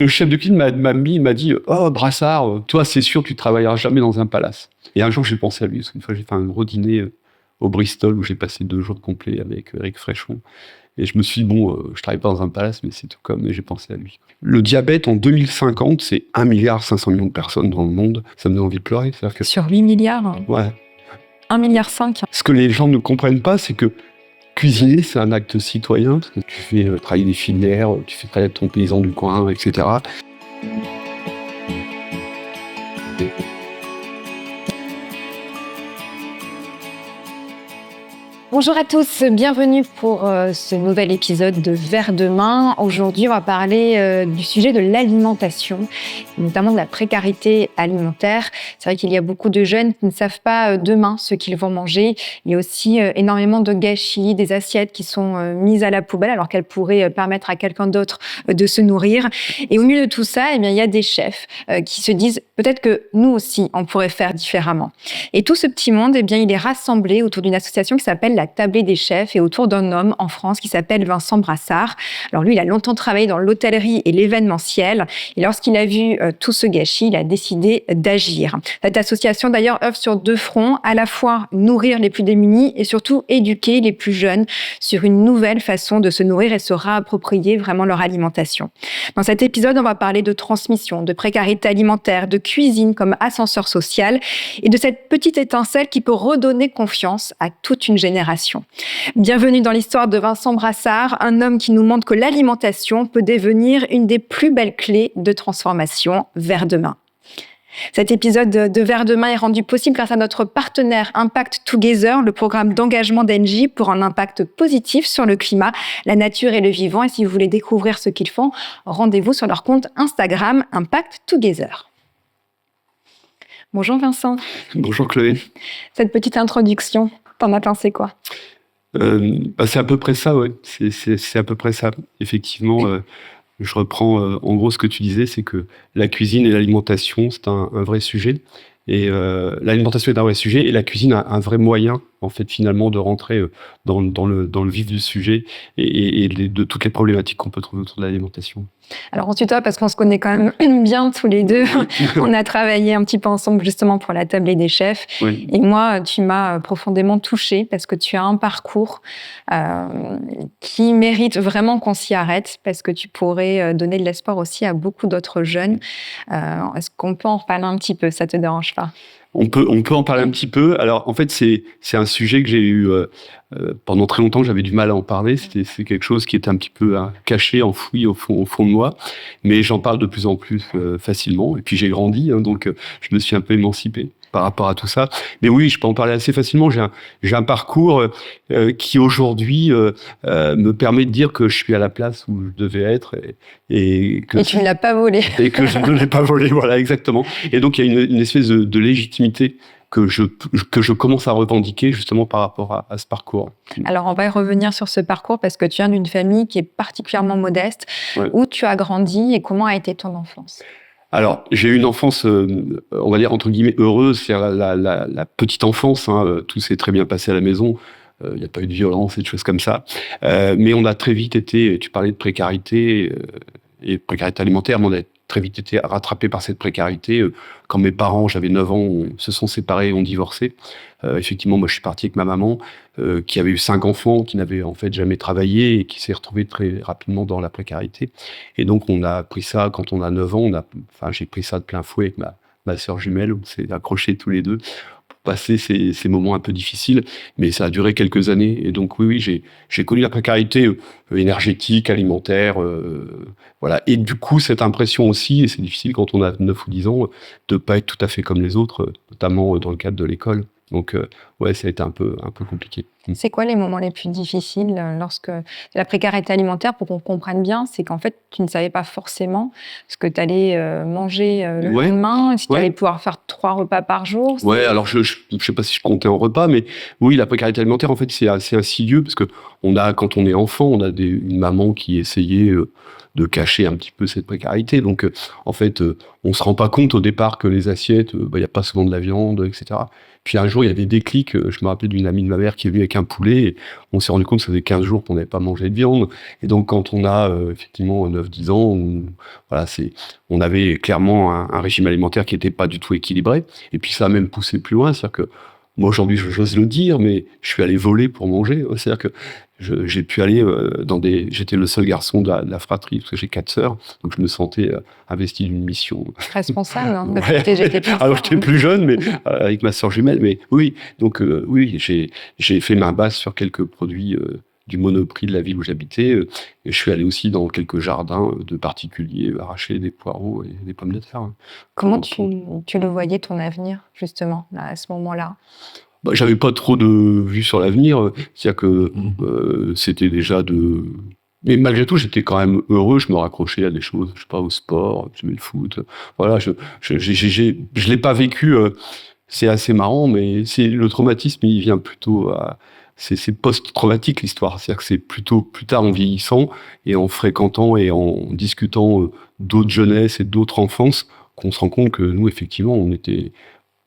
Le chef de cuisine m'a dit « Oh, Brassard, toi, c'est sûr, tu travailleras jamais dans un palace. » Et un jour, j'ai pensé à lui, parce qu'une fois, j'ai fait un gros dîner au Bristol, où j'ai passé 2 jours complets avec Eric Fréchon. Et je me suis dit, je travaille pas dans un palace, mais c'est tout comme, et j'ai pensé à lui. Le diabète, en 2050, c'est 1,5 milliard de personnes dans le monde. Ça me donne envie de pleurer. Que... Sur 8 milliards Ouais. 1,5 milliard. Ce que les gens ne comprennent pas, c'est que cuisiner, c'est un acte citoyen, parce que tu fais travailler des filières, tu fais travailler ton paysan du coin, etc. Bonjour à tous, bienvenue pour ce nouvel épisode de Verre de main. Aujourd'hui, on va parler du sujet de l'alimentation, notamment de la précarité alimentaire. C'est vrai qu'il y a beaucoup de jeunes qui ne savent pas demain ce qu'ils vont manger. Il y a aussi énormément de gâchis, des assiettes qui sont mises à la poubelle alors qu'elles pourraient permettre à quelqu'un d'autre de se nourrir. Et au milieu de tout ça, eh bien, il y a des chefs qui se disent peut-être que nous aussi, on pourrait faire différemment. Et tout ce petit monde, eh bien, il est rassemblé autour d'une association qui s'appelle la Tablée des chefs et autour d'un homme en France qui s'appelle Vincent Brassard. Alors lui, il a longtemps travaillé dans l'hôtellerie et l'événementiel. Et lorsqu'il a vu tout ce gâchis, il a décidé d'agir. Cette association, d'ailleurs, œuvre sur 2 fronts, à la fois nourrir les plus démunis et surtout éduquer les plus jeunes sur une nouvelle façon de se nourrir et se réapproprier vraiment leur alimentation. Dans cet épisode, on va parler de transmission, de précarité alimentaire, de cuisine comme ascenseur social et de cette petite étincelle qui peut redonner confiance à toute une génération. Bienvenue dans l'histoire de Vincent Brassard, un homme qui nous montre que l'alimentation peut devenir une des plus belles clés de transformation vers demain. Cet épisode de Verre de main est rendu possible grâce à notre partenaire Impact Together, le programme d'engagement d'Engie pour un impact positif sur le climat, la nature et le vivant. Et si vous voulez découvrir ce qu'ils font, rendez-vous sur leur compte Instagram Impact Together. Bonjour Vincent. Bonjour Chloé. Cette petite introduction, t'en as pensé quoi ? C'est à peu près ça, ouais. C'est à peu près ça. Effectivement, je reprends en gros ce que tu disais, c'est que la cuisine et l'alimentation, c'est un vrai sujet. Et l'alimentation est un vrai sujet et la cuisine a un vrai moyen, en fait, finalement, de rentrer dans le vif du sujet et de toutes les problématiques qu'on peut trouver autour de l'alimentation. Alors on se tutoie parce qu'on se connaît quand même bien tous les deux. On a travaillé un petit peu ensemble justement pour la Tablée des chefs. Oui. Et moi, tu m'as profondément touchée parce que tu as un parcours qui mérite vraiment qu'on s'y arrête parce que tu pourrais donner de l'espoir aussi à beaucoup d'autres jeunes. Est-ce qu'on peut en reparler un petit peu ? Ça te dérange pas ? On peut en parler un petit peu. Alors, en fait, c'est un sujet que j'ai eu pendant très longtemps. J'avais du mal à en parler. C'est quelque chose qui était un petit peu caché, enfoui au fond de moi. Mais j'en parle de plus en plus facilement. Et puis, j'ai grandi, donc je me suis un peu émancipé par rapport à tout ça. Mais oui, je peux en parler assez facilement. J'ai un parcours qui aujourd'hui me permet de dire que je suis à la place où je devais être et tu ne l'as pas volé. Et que je ne l'ai pas volé, voilà, exactement. Et donc, il y a une espèce de légitimité que je commence à revendiquer justement par rapport à ce parcours. Alors, on va y revenir sur ce parcours parce que tu viens d'une famille qui est particulièrement modeste. Ouais. Où tu as grandi et comment a été ton enfance ? Alors, j'ai eu une enfance, on va dire, entre guillemets, heureuse, c'est-à-dire la petite enfance, tout s'est très bien passé à la maison, il n'y a pas eu de violence et de choses comme ça, mais on a très vite été, tu parlais de précarité et précarité alimentaire, mais on a très vite été rattrapé par cette précarité. Quand mes parents, j'avais 9 ans, se sont séparés, ont divorcé. Effectivement, moi, je suis parti avec ma maman, qui avait eu 5 enfants, qui n'avait en fait jamais travaillé et qui s'est retrouvée très rapidement dans la précarité. Et donc, on a pris ça, quand on a 9 ans, j'ai pris ça de plein fouet avec ma sœur jumelle, on s'est accrochés tous les deux pour passer ces moments un peu difficiles, mais ça a duré quelques années. Et donc, oui, j'ai connu la précarité énergétique, alimentaire, voilà. Et du coup, cette impression aussi, et c'est difficile quand on a 9 ou 10 ans, de pas être tout à fait comme les autres, notamment dans le cadre de l'école. Donc, ouais, ça a été un peu compliqué. C'est quoi les moments les plus difficiles lorsque la précarité alimentaire, pour qu'on comprenne bien, c'est qu'en fait, tu ne savais pas forcément ce que tu allais manger le lendemain, si tu allais pouvoir faire 3 repas par jour. Ouais, alors je sais pas si je comptais en repas, mais oui, la précarité alimentaire, en fait, c'est assez insidieux parce que quand on est enfant, on a une maman qui essayait de cacher un petit peu cette précarité. Donc, en fait, on se rend pas compte au départ que les assiettes, y a pas souvent de la viande, etc. Puis un jour, il y a des déclics. Je me rappelais d'une amie de ma mère qui est venue avec un poulet. Et on s'est rendu compte que ça faisait 15 jours qu'on n'avait pas mangé de viande. Et donc, quand on a effectivement 9-10 ans, on avait clairement un régime alimentaire qui n'était pas du tout équilibré. Et puis, ça a même poussé plus loin. C'est-à-dire que moi, aujourd'hui, j'ose le dire, mais je suis allé voler pour manger. C'est-à-dire que j'ai pu aller j'étais le seul garçon de la fratrie, parce que j'ai 4 sœurs, donc je me sentais investi d'une mission. Responsable, hein, de Ouais. protéger tes parents. Alors, j'étais plus jeune, mais avec ma sœur jumelle, mais oui. Donc, oui, j'ai fait main basse sur quelques produits du Monoprix de la ville où j'habitais. Et je suis allé aussi dans quelques jardins de particuliers arracher des poireaux et des pommes de terre. Comment tu le voyais, ton avenir, justement, là, à ce moment-là? J'avais pas trop de vue sur l'avenir. C'est-à-dire que c'était déjà de... Mais malgré tout, j'étais quand même heureux. Je me raccrochais à des choses, je sais pas, au sport, j'aimais le foot. Voilà, je l'ai pas vécu. C'est assez marrant, mais le traumatisme, il vient plutôt c'est post-traumatique, l'histoire. C'est-à-dire que c'est plutôt plus tard, en vieillissant et en fréquentant et en discutant d'autres jeunesses et d'autres enfances, qu'on se rend compte que nous, effectivement, on n'était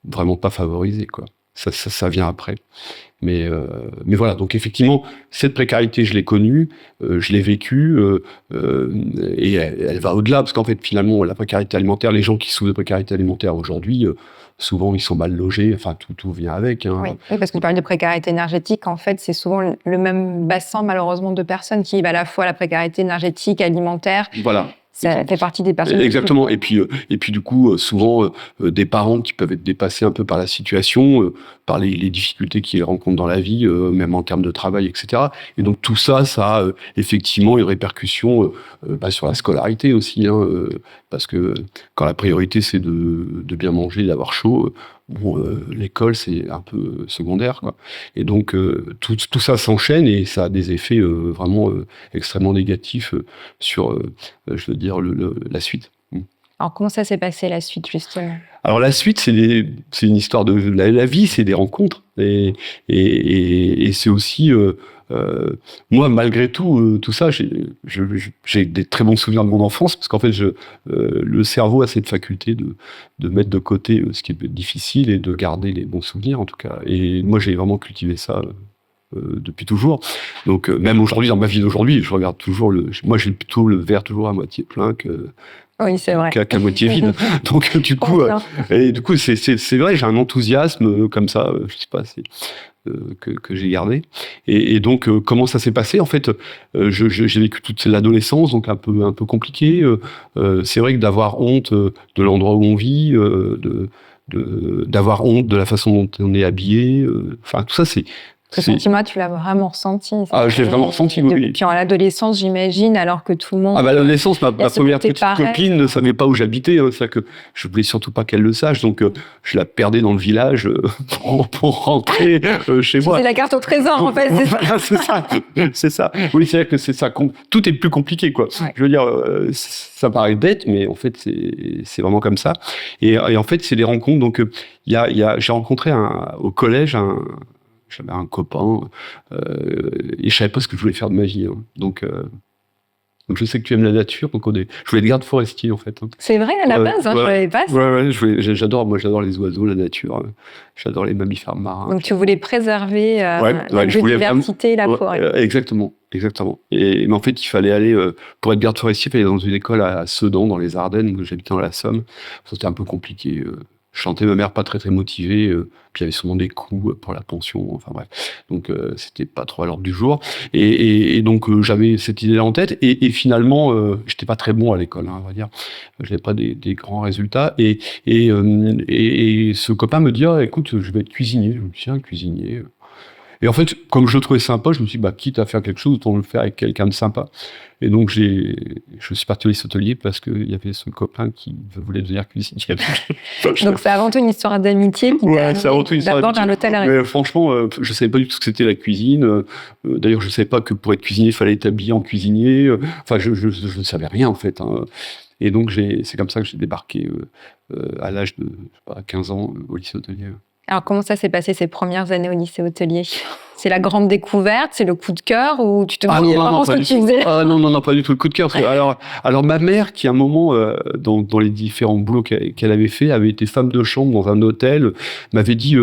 vraiment pas favorisés, quoi. Ça vient après. Mais voilà, donc effectivement, cette précarité, je l'ai connue, je l'ai vécue, et elle va au-delà, parce qu'en fait, finalement, la précarité alimentaire, les gens qui souffrent de précarité alimentaire aujourd'hui, souvent, ils sont mal logés, enfin, tout vient avec. Hein. Oui, parce qu'on parle de précarité énergétique, en fait, c'est souvent le même bassin, malheureusement, de personnes qui vivent à la fois la précarité énergétique, alimentaire. Voilà. Ça fait partie des personnes. Exactement. Et puis du coup, souvent, des parents qui peuvent être dépassés un peu par la situation, par les difficultés qu'ils rencontrent dans la vie, même en termes de travail, etc. Et donc tout ça, ça a effectivement une répercussion sur la scolarité aussi, hein, parce que quand la priorité c'est de bien manger, d'avoir chaud, l'école c'est un peu secondaire, quoi. Et donc tout ça s'enchaîne et ça a des effets vraiment extrêmement négatifs sur, je veux dire, la suite. Alors comment ça s'est passé la suite, justement? Alors la suite, c'est une histoire de la vie, c'est des rencontres et c'est aussi moi, malgré tout ça, j'ai des très bons souvenirs de mon enfance, parce qu'en fait le cerveau a cette faculté de mettre de côté ce qui est difficile et de garder les bons souvenirs, en tout cas. Et moi, j'ai vraiment cultivé ça depuis toujours. Donc même aujourd'hui, dans ma vie d'aujourd'hui, je regarde toujours moi, j'ai plutôt le verre toujours à moitié plein Oui, c'est vrai. qu'à moitié vide. Donc du coup, c'est vrai, j'ai un enthousiasme comme ça, je sais pas, que j'ai gardé. Et donc comment ça s'est passé? En fait, j'ai vécu toute l'adolescence, donc un peu compliqué. C'est vrai que d'avoir honte de l'endroit où on vit, d'avoir honte de la façon dont on est habillé, enfin tout ça, Ce sentiment, tu l'as vraiment ressenti? Ah, je l'ai vraiment ressenti, oui. Puis en l'adolescence, j'imagine, alors que tout le monde... Ah bah l'adolescence, ma première petite pareil. copine ne savait pas où j'habitais, hein, c'est-à-dire que je voulais surtout pas qu'elle le sache, donc je la perdais dans le village pour rentrer chez moi. C'est la carte au trésor, en fait. Voilà, c'est ça. Oui, c'est vrai que c'est ça. Tout est plus compliqué, quoi. Ouais. Je veux dire, ça paraît bête, mais en fait, c'est vraiment comme ça. Et en fait, c'est des rencontres. Donc, j'ai rencontré au collège j'avais un copain, et je savais pas ce que je voulais faire de ma vie. Hein. Donc je sais que tu aimes la nature, donc je voulais être garde forestier, en fait. Hein. C'est vrai, à la base, hein, je savais pas. J'adore les oiseaux, la nature, j'adore les mammifères marins. Donc tu voulais préserver la biodiversité et la forêt. Exactement. Mais en fait, il fallait aller, pour être garde forestier, il fallait aller dans une école à Sedan, dans les Ardennes, où j'habitais dans la Somme. C'était un peu compliqué. Je sentais ma mère pas très motivée, puis il y avait souvent des coûts pour la pension, enfin bref. Donc c'était pas trop à l'ordre du jour. Et donc j'avais cette idée-là en tête, et finalement j'étais pas très bon à l'école, hein, on va dire. J'avais pas des grands résultats. Et ce copain me dit, écoute, je vais être cuisinier. Je me dis, cuisinier. Et en fait, comme je le trouvais sympa, je me suis dit, quitte à faire quelque chose, autant le faire avec quelqu'un de sympa. Et donc, je suis parti au lycée hôtelier parce qu'il y avait ce copain qui voulait devenir cuisinier. Donc, c'est avant tout une histoire d'amitié. C'est avant tout une histoire d'amitié. D'abord d'un hôtel à Mais franchement, je savais pas du tout ce que c'était la cuisine. D'ailleurs, je savais pas que pour être cuisinier, il fallait être habillé en cuisinier. Enfin, je ne savais rien, en fait. Hein. Et donc, c'est comme ça que j'ai débarqué à l'âge de 15 ans au lycée hôtelier. Alors, comment ça s'est passé ces premières années au lycée hôtelier? C'est la grande découverte, c'est le coup de cœur, ou tu te demandais vraiment ce que tu faisais? Non, pas du tout le coup de cœur. Alors ma mère, qui à un moment, dans les différents boulots qu'elle avait fait, avait été femme de chambre dans un hôtel, m'avait dit,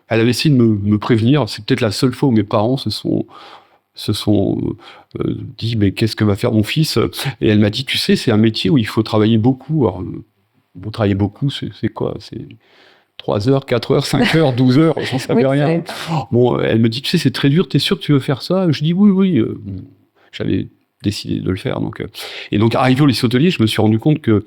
elle avait essayé de me prévenir. C'est peut-être la seule fois où mes parents se sont dit, mais qu'est-ce que va faire mon fils? Et elle m'a dit, tu sais, c'est un métier où il faut travailler beaucoup. Alors, vous travaillez beaucoup, c'est quoi? C'est 3 heures, 4 heures, 5 heures, 12 heures, j'en savais rien. Bon, elle me dit, tu sais, c'est très dur, t'es sûr que tu veux faire ça? Je dis, oui. J'avais décidé de le faire. Et donc, arrivé au lycée hôtelier, je me suis rendu compte que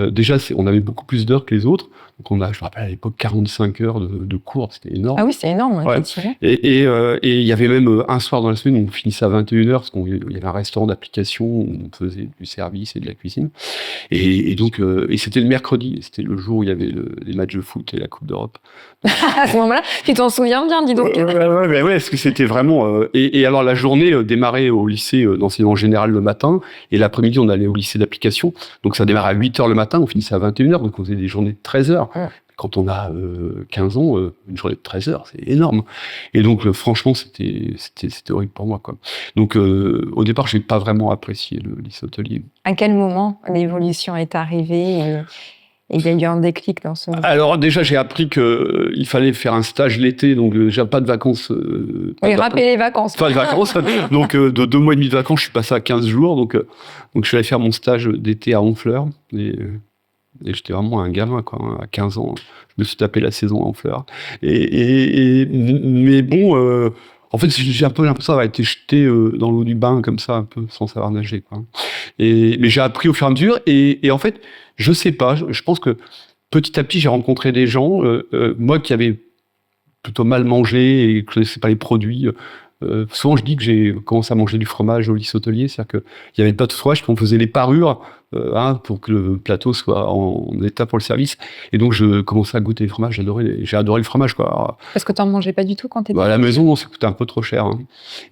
déjà, on avait beaucoup plus d'heures que les autres. Donc, on a, je me rappelle à l'époque, 45 heures de cours, c'était énorme. Ah oui, c'est énorme, effectivement. Et il y avait même un soir dans la semaine où on finissait à 21 heures, parce qu'il y avait un restaurant d'application où on faisait du service et de la cuisine. Et donc, c'était le mercredi, c'était le jour où il y avait les matchs de foot et la Coupe d'Europe. À ce moment-là, tu t'en souviens bien, dis donc. Ouais, parce que c'était vraiment... et alors, la journée démarrait au lycée d'enseignement général le matin, et l'après-midi, on allait au lycée d'application. Donc, ça démarrait à 8 heures le matin, on finissait à 21 heures, donc on faisait des journées de 13 heures. Ouais. Quand on a 15 ans, une journée de 13 heures, c'est énorme. Et donc, franchement, c'était horrible pour moi, quoi. Donc, au départ, j'ai pas vraiment apprécié le lycée hôtelier. À quel moment l'évolution est arrivée et il y a eu un déclic dans ce moment? Alors, déjà, j'ai appris qu'il fallait faire un stage l'été, donc déjà pas de vacances. Rappeler les vacances. Pas de vacances. Donc, de 2 mois et demi de vacances, je suis passé à 15 jours. Donc je suis allé faire mon stage d'été à Honfleur. Et j'étais vraiment un gamin, quoi. À 15 ans, je me suis tapé la saison à Honfleur. Mais bon, en fait, j'ai un peu l'impression d'avoir été jeté dans l'eau du bain, comme ça, un peu, sans savoir nager, quoi. Mais j'ai appris au fur et à mesure. Et en fait, je sais pas, je pense que petit à petit, j'ai rencontré des gens, moi qui avais plutôt mal mangé et que je connaissais pas les produits. Souvent, je dis que j'ai commencé à manger du fromage au lycée hôtelier, c'est-à-dire qu'il y avait pas de fromage, puis on faisait les parures pour que le plateau soit en état pour le service. Et donc, je commençais à goûter les fromages. J'ai adoré le fromage, quoi. Alors, parce que tu n'en mangeais pas du tout quand tu étais... à la maison, non, ça coûtait un peu trop cher. Hein.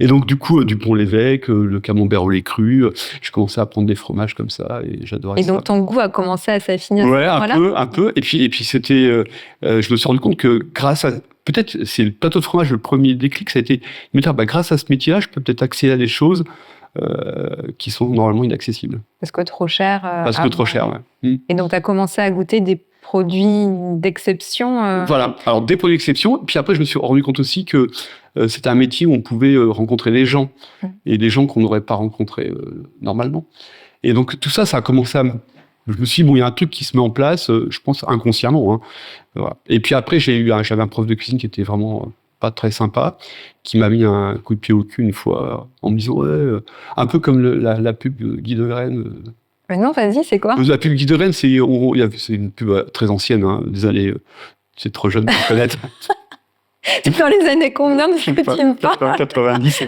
Et donc, du coup, du Pont-l'Évêque, le camembert au lait cru, je commençais à prendre des fromages comme ça et j'adorais ça. Et donc, ton goût a commencé à s'affiner à ce moment-là ? Un peu. Et puis c'était... je me suis rendu compte que grâce à... Peut-être, c'est le plateau de fromage, le premier déclic, ça a été de me dire, grâce à ce métier-là, je peux peut-être accéder à des choses qui sont normalement inaccessibles. Parce que trop cher. Parce que trop cher, ouais. Et donc, tu as commencé à goûter des produits d'exception. Voilà, alors des produits d'exception. Puis après, je me suis rendu compte aussi que c'était un métier où on pouvait rencontrer des gens, et des gens qu'on n'aurait pas rencontrés normalement. Et donc, tout ça, ça a commencé à... Je me suis dit, il y a un truc qui se met en place, je pense inconsciemment. Hein. Voilà. Et puis après, j'avais un prof de cuisine qui était vraiment pas très sympa, qui m'a mis un coup de pied au cul une fois, en me disant, un peu comme la pub Guy de Graine. Mais non, vas-y, c'est quoi ? La pub Guy de Graine, c'est une pub très ancienne, hein, des années... c'est trop jeune pour connaître. C'est dans les années combien de ce que tu me parles ? 90.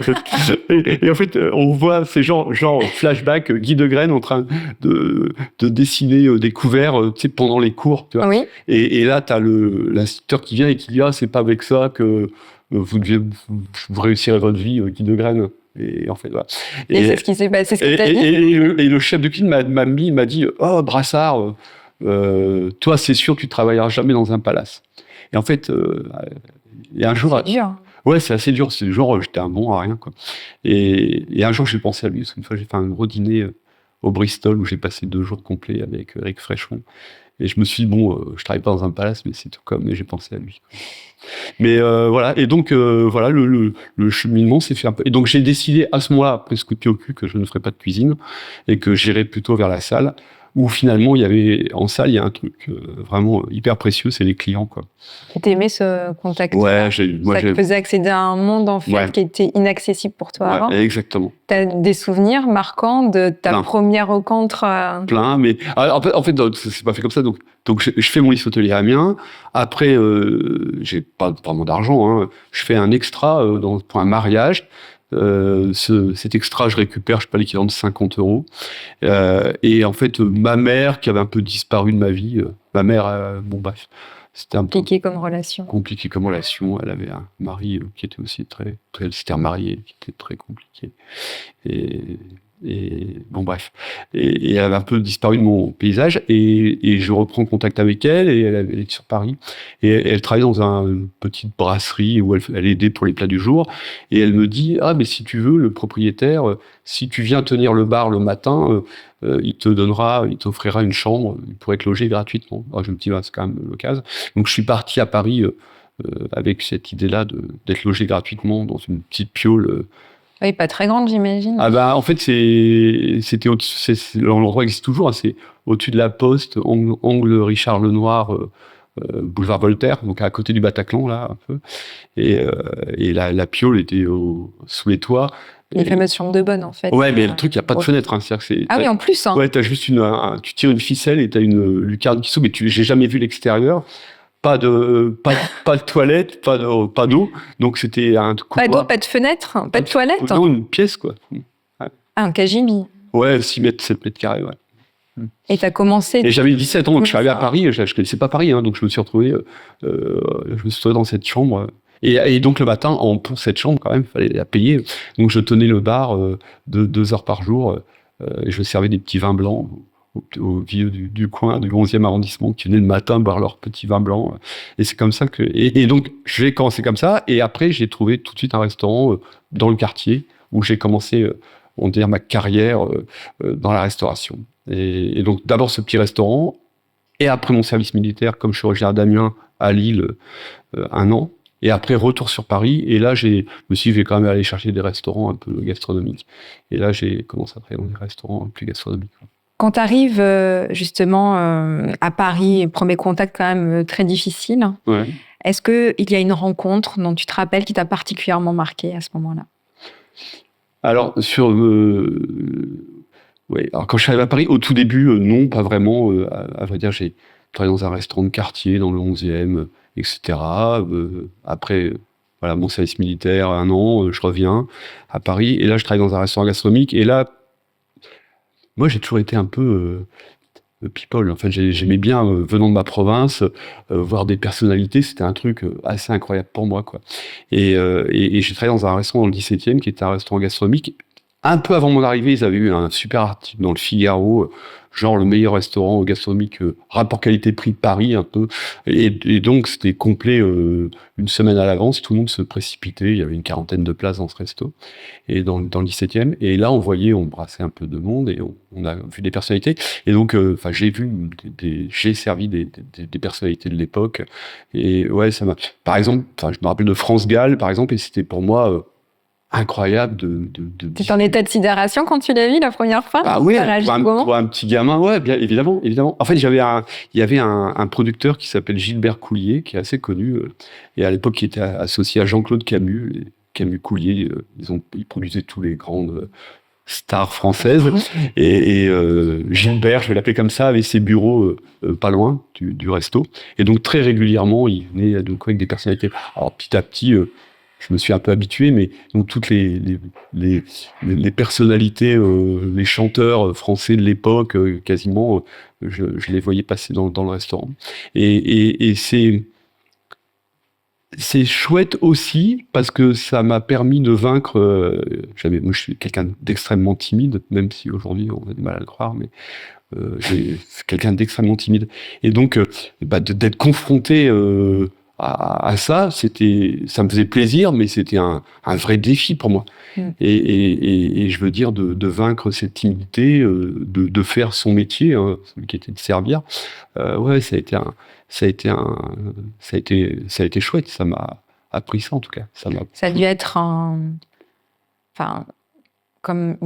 Et en fait, on voit ces gens, genre flashback, Guy de Graine en train de dessiner des couverts pendant les cours. Tu vois. Oui. Et là, tu as l'instituteur qui vient et qui dit « Ah, c'est pas avec ça que vous réussirez votre vie, Guy de Graine. » Et en fait, voilà. Et c'est ce qui s'est passé, c'est ce que tu as dit. Et le chef de cuisine m'a dit « Oh, Brassard, toi, c'est sûr, tu travailleras jamais dans un palace. » Et en fait... Et un jour, c'est dur. Ouais, c'est assez dur. C'est genre, j'étais un bon à rien, quoi. Et un jour, j'ai pensé à lui, parce qu'une fois, j'ai fait un gros dîner au Bristol où j'ai passé 2 jours complets avec Eric Frechon. Et je me suis dit, bon, je travaille pas dans un palace, mais c'est tout comme. Mais j'ai pensé à lui. Mais voilà. Et donc, voilà, le cheminement s'est fait un peu. Et donc, j'ai décidé à ce moment-là, après ce coup de pied au cul, que je ne ferais pas de cuisine et que j'irais plutôt vers la salle. Où finalement, en salle, il y a un truc vraiment hyper précieux, c'est les clients, quoi. Et t'aimais ce contact? Ouais, ça te faisait accéder à un monde, en fait, qui était inaccessible pour toi avant. Exactement. T'as des souvenirs marquants de ta première rencontre? Plein, mais en fait, c'est pas fait comme ça. Donc je fais mon lycée hôtelier à Amiens. Après, j'ai pas vraiment d'argent. Hein. Je fais un extra pour un mariage. Cet extra, je récupère, je sais pas, l'équivalent de 50 €. Et en fait, ma mère, qui avait un peu disparu de ma vie, ma mère, bon bref, c'était un peu compliqué comme relation. Compliqué comme relation. Elle avait un mari qui était aussi très, elle s'était remariée, qui était très compliqué. Et bon bref, et elle avait un peu disparu de mon paysage, et je reprends contact avec elle, et elle est sur Paris, et elle travaille dans une petite brasserie où elle aidait pour les plats du jour, et elle me dit, mais si tu veux, le propriétaire, si tu viens tenir le bar le matin, il t'offrira une chambre, il pourrait te loger gratuitement. Alors je me dis, c'est quand même l'occasion. Donc je suis parti à Paris avec cette idée-là d'être logé gratuitement dans une petite piole. Oui, pas très grande, j'imagine. Ah bah en fait l'endroit existe toujours, hein, c'est au-dessus de la Poste, angle Richard Lenoir, boulevard Voltaire, donc à côté du Bataclan là un peu. Et la piole était sous les toits. Les fameuses chambres de bonne, en fait. Ouais, mais le truc, il n'y a pas de fenêtre. Hein, ah oui, en plus. Hein. Ouais, t'as juste tu tires une ficelle et t'as une lucarne qui s'ouvre, mais j'ai jamais vu l'extérieur. Pas de toilette, pas d'eau. Donc c'était un couloir. Pas d'eau, pas de fenêtre, pas de toilette. Non, une pièce, quoi. Ouais. Ah, un cagibi. Ouais, 6 mètres, 7 mètres carrés, ouais. Et t'as commencé... Et j'avais 17 ans, donc je suis arrivé à Paris, je connaissais pas Paris, hein, donc je me suis retrouvé dans cette chambre. Et donc le matin, pour cette chambre, quand même, il fallait la payer. Donc je tenais le bar 2 heures par jour, et je servais des petits vins blancs aux vieux du coin, du 11e arrondissement, qui venaient le matin boire leur petit vin blanc. Et c'est comme ça que... Et donc j'ai commencé comme ça, et après j'ai trouvé tout de suite un restaurant dans le quartier, où j'ai commencé, on va dire, ma carrière dans la restauration. Et donc d'abord ce petit restaurant, et après mon service militaire, comme je suis originaire d'Amiens, à Lille, 1 an. Et après, retour sur Paris. Et là, je me suis dit, je vais quand même aller chercher des restaurants un peu gastronomiques. Et là, j'ai commencé à travailler dans des restaurants plus gastronomiques. Quand tu arrives justement à Paris, premier contact quand même très difficile, ouais. Est-ce qu'il y a une rencontre dont tu te rappelles qui t'a particulièrement marqué à ce moment-là? Alors, ouais. Alors, quand je suis arrivé à Paris, au tout début, non, pas vraiment. À vrai dire, j'ai travaillé dans un restaurant de quartier, dans le 11e, etc. Après, voilà, mon service militaire, 1 an, je reviens à Paris. Et là, je travaille dans un restaurant gastronomique. Et là, moi, j'ai toujours été un peu people. Enfin, j'aimais bien, venant de ma province, voir des personnalités. C'était un truc assez incroyable pour moi, quoi. Et j'ai travaillé dans un restaurant dans le 17e, qui était un restaurant gastronomique. Un peu avant mon arrivée, ils avaient eu un super article dans le Figaro, genre le meilleur restaurant gastronomique, rapport qualité-prix de Paris, un peu. Et donc, c'était complet 1 semaine à l'avance. Tout le monde se précipitait. Il y avait une 40aine de places dans ce resto, et dans le 17e. Et là, on brassait un peu de monde, et on a vu des personnalités. Et donc, j'ai servi des personnalités de l'époque. Et ouais, par exemple, je me rappelle de France Gall, par exemple, et c'était pour moi... incroyable T'es en état de sidération quand tu l'as vu la première fois? Ah oui, pour un petit gamin, ouais, bien évidemment. En fait, il y avait un producteur qui s'appelle Gilbert Coulier, qui est assez connu, et à l'époque qui était associé à Jean-Claude Camus. Les Camus Coulier, ils produisaient tous les grandes stars françaises. Et Gilbert, je vais l'appeler comme ça, avait ses bureaux pas loin du resto. Et donc très régulièrement, il venait avec des personnalités. Alors petit à petit, je me suis un peu habitué, mais donc toutes les personnalités, les chanteurs français de l'époque, quasiment, je les voyais passer dans le restaurant. Et c'est chouette aussi parce que ça m'a permis de vaincre. Moi, je suis quelqu'un d'extrêmement timide, même si aujourd'hui on a du mal à le croire, mais j'ai quelqu'un d'extrêmement timide. Et donc, d'être confronté à ça, ça me faisait plaisir, mais c'était un vrai défi pour moi. Et je veux dire, de vaincre cette timidité, de faire son métier, hein, celui qui était de servir. Ouais, ça a été chouette. Ça m'a appris ça, en tout cas. Ça a dû être comme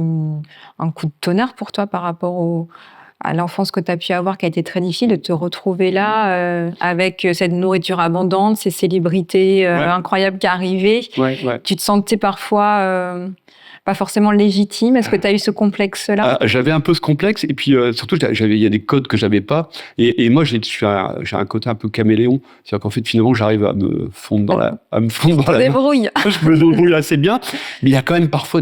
un coup de tonnerre pour toi par rapport à l'enfance que tu as pu avoir, qui a été très difficile, de te retrouver là, avec cette nourriture abondante, ces célébrités incroyables qui arrivaient. Ouais. Tu te sentais parfois pas forcément légitime. Est-ce que tu as eu ce complexe-là? J'avais un peu ce complexe, et puis surtout, il y a des codes que j'avais pas. Et moi, j'ai un côté un peu caméléon. C'est-à-dire qu'en fait, finalement, j'arrive à me fondre dans la débrouille. Je me débrouille assez bien. Mais il y a quand même parfois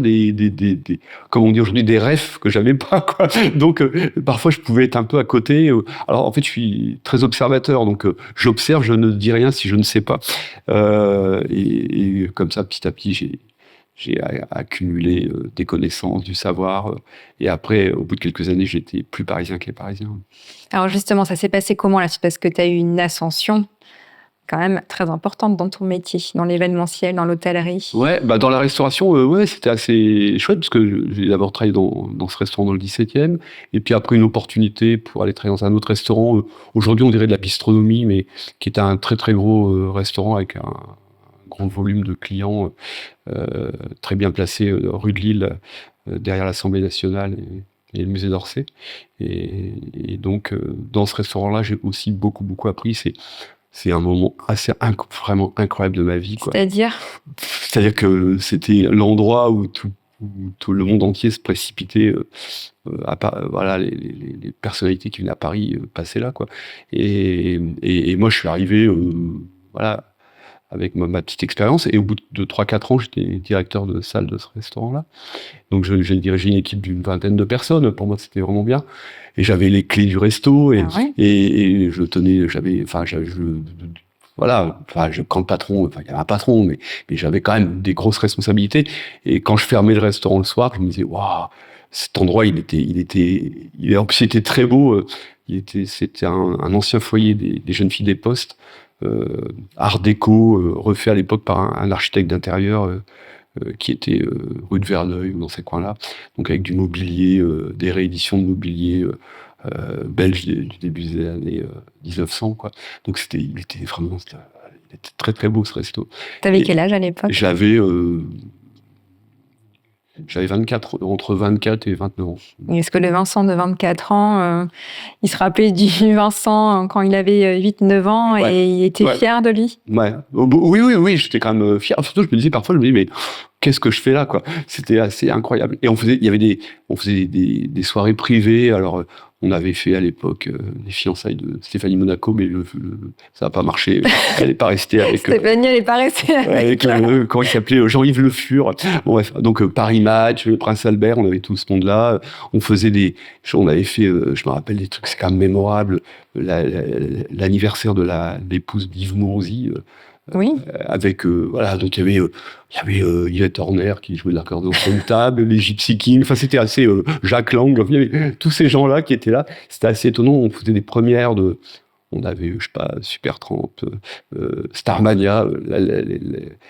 comme on dit aujourd'hui, des refs que j'avais pas, quoi. Donc, parfois, je pouvais être un peu à côté. Alors, en fait, je suis très observateur. Donc, j'observe, je ne dis rien si je ne sais pas. Et comme ça, petit à petit, j'ai accumulé des connaissances, du savoir. Et après, au bout de quelques années, j'étais plus parisien que les Parisiens. Alors justement, ça s'est passé comment la suite? Parce que tu as eu une ascension quand même très importante dans ton métier, dans l'événementiel, dans l'hôtellerie. Ouais, bah dans la restauration, ouais, c'était assez chouette parce que j'ai d'abord travaillé dans ce restaurant dans le 17e, et puis après une opportunité pour aller travailler dans un autre restaurant. Aujourd'hui, on dirait de la bistronomie, mais qui est un très très gros restaurant avec un grand volume de clients, très bien placé rue de Lille, derrière l'Assemblée nationale et le musée d'Orsay. Et donc, dans ce restaurant-là, j'ai aussi beaucoup appris. C'est un moment vraiment incroyable de ma vie, quoi. C'est-à-dire que c'était l'endroit où tout le monde entier se précipitait. Voilà, les personnalités qui venaient à Paris passaient là, quoi. Et moi, je suis arrivé, voilà, avec ma petite expérience. Et au bout de 3-4 ans, j'étais directeur de salle de ce restaurant-là. Donc, j'ai dirigé une équipe d'une 20aine de personnes. Pour moi, c'était vraiment bien. Et j'avais les clés du resto. Et je tenais, quand le patron, il y avait un patron, mais j'avais quand même des grosses responsabilités. Et quand je fermais le restaurant le soir, je me disais, waouh, cet endroit, en plus, il était très beau. C'était un ancien foyer des jeunes filles des postes. Art déco, refait à l'époque par un architecte d'intérieur qui était rue de Verneuil ou dans ces coins-là, donc avec du mobilier, des rééditions de mobilier belge du début des années 1900, quoi. Donc il était très très beau, ce resto. T'avais quel âge à l'époque? J'avais entre 24 et 29 ans. Est-ce que le Vincent de 24 ans, il se rappelait du Vincent quand il avait 8-9 ans et il était fier de lui? Ouais. Oui, j'étais quand même fier. Surtout, je me disais parfois, mais qu'est-ce que je fais là, quoi? C'était assez incroyable. Et on faisait des soirées privées. Alors, on avait fait à l'époque les fiançailles de Stéphanie Monaco, mais ça n'a pas marché. Elle n'est pas restée avec. Stéphanie, elle n'est pas restée avec. Quand il s'appelait Jean-Yves Le Fur. Bon, bref, donc Paris Match, le Prince Albert, on avait tout ce monde-là. On avait fait, je me rappelle des trucs, c'est quand même mémorable. L'anniversaire de l'épouse d'Yves Mourouzi. Oui. Avec donc il y avait Yvette Horner qui jouait de l'accordéon sur une table, les Gypsy Kings, enfin c'était assez Jacques Lang, il y avait tous ces gens-là qui étaient là, c'était assez étonnant. On faisait des premières on avait, je sais pas, Supertramp, Starmania.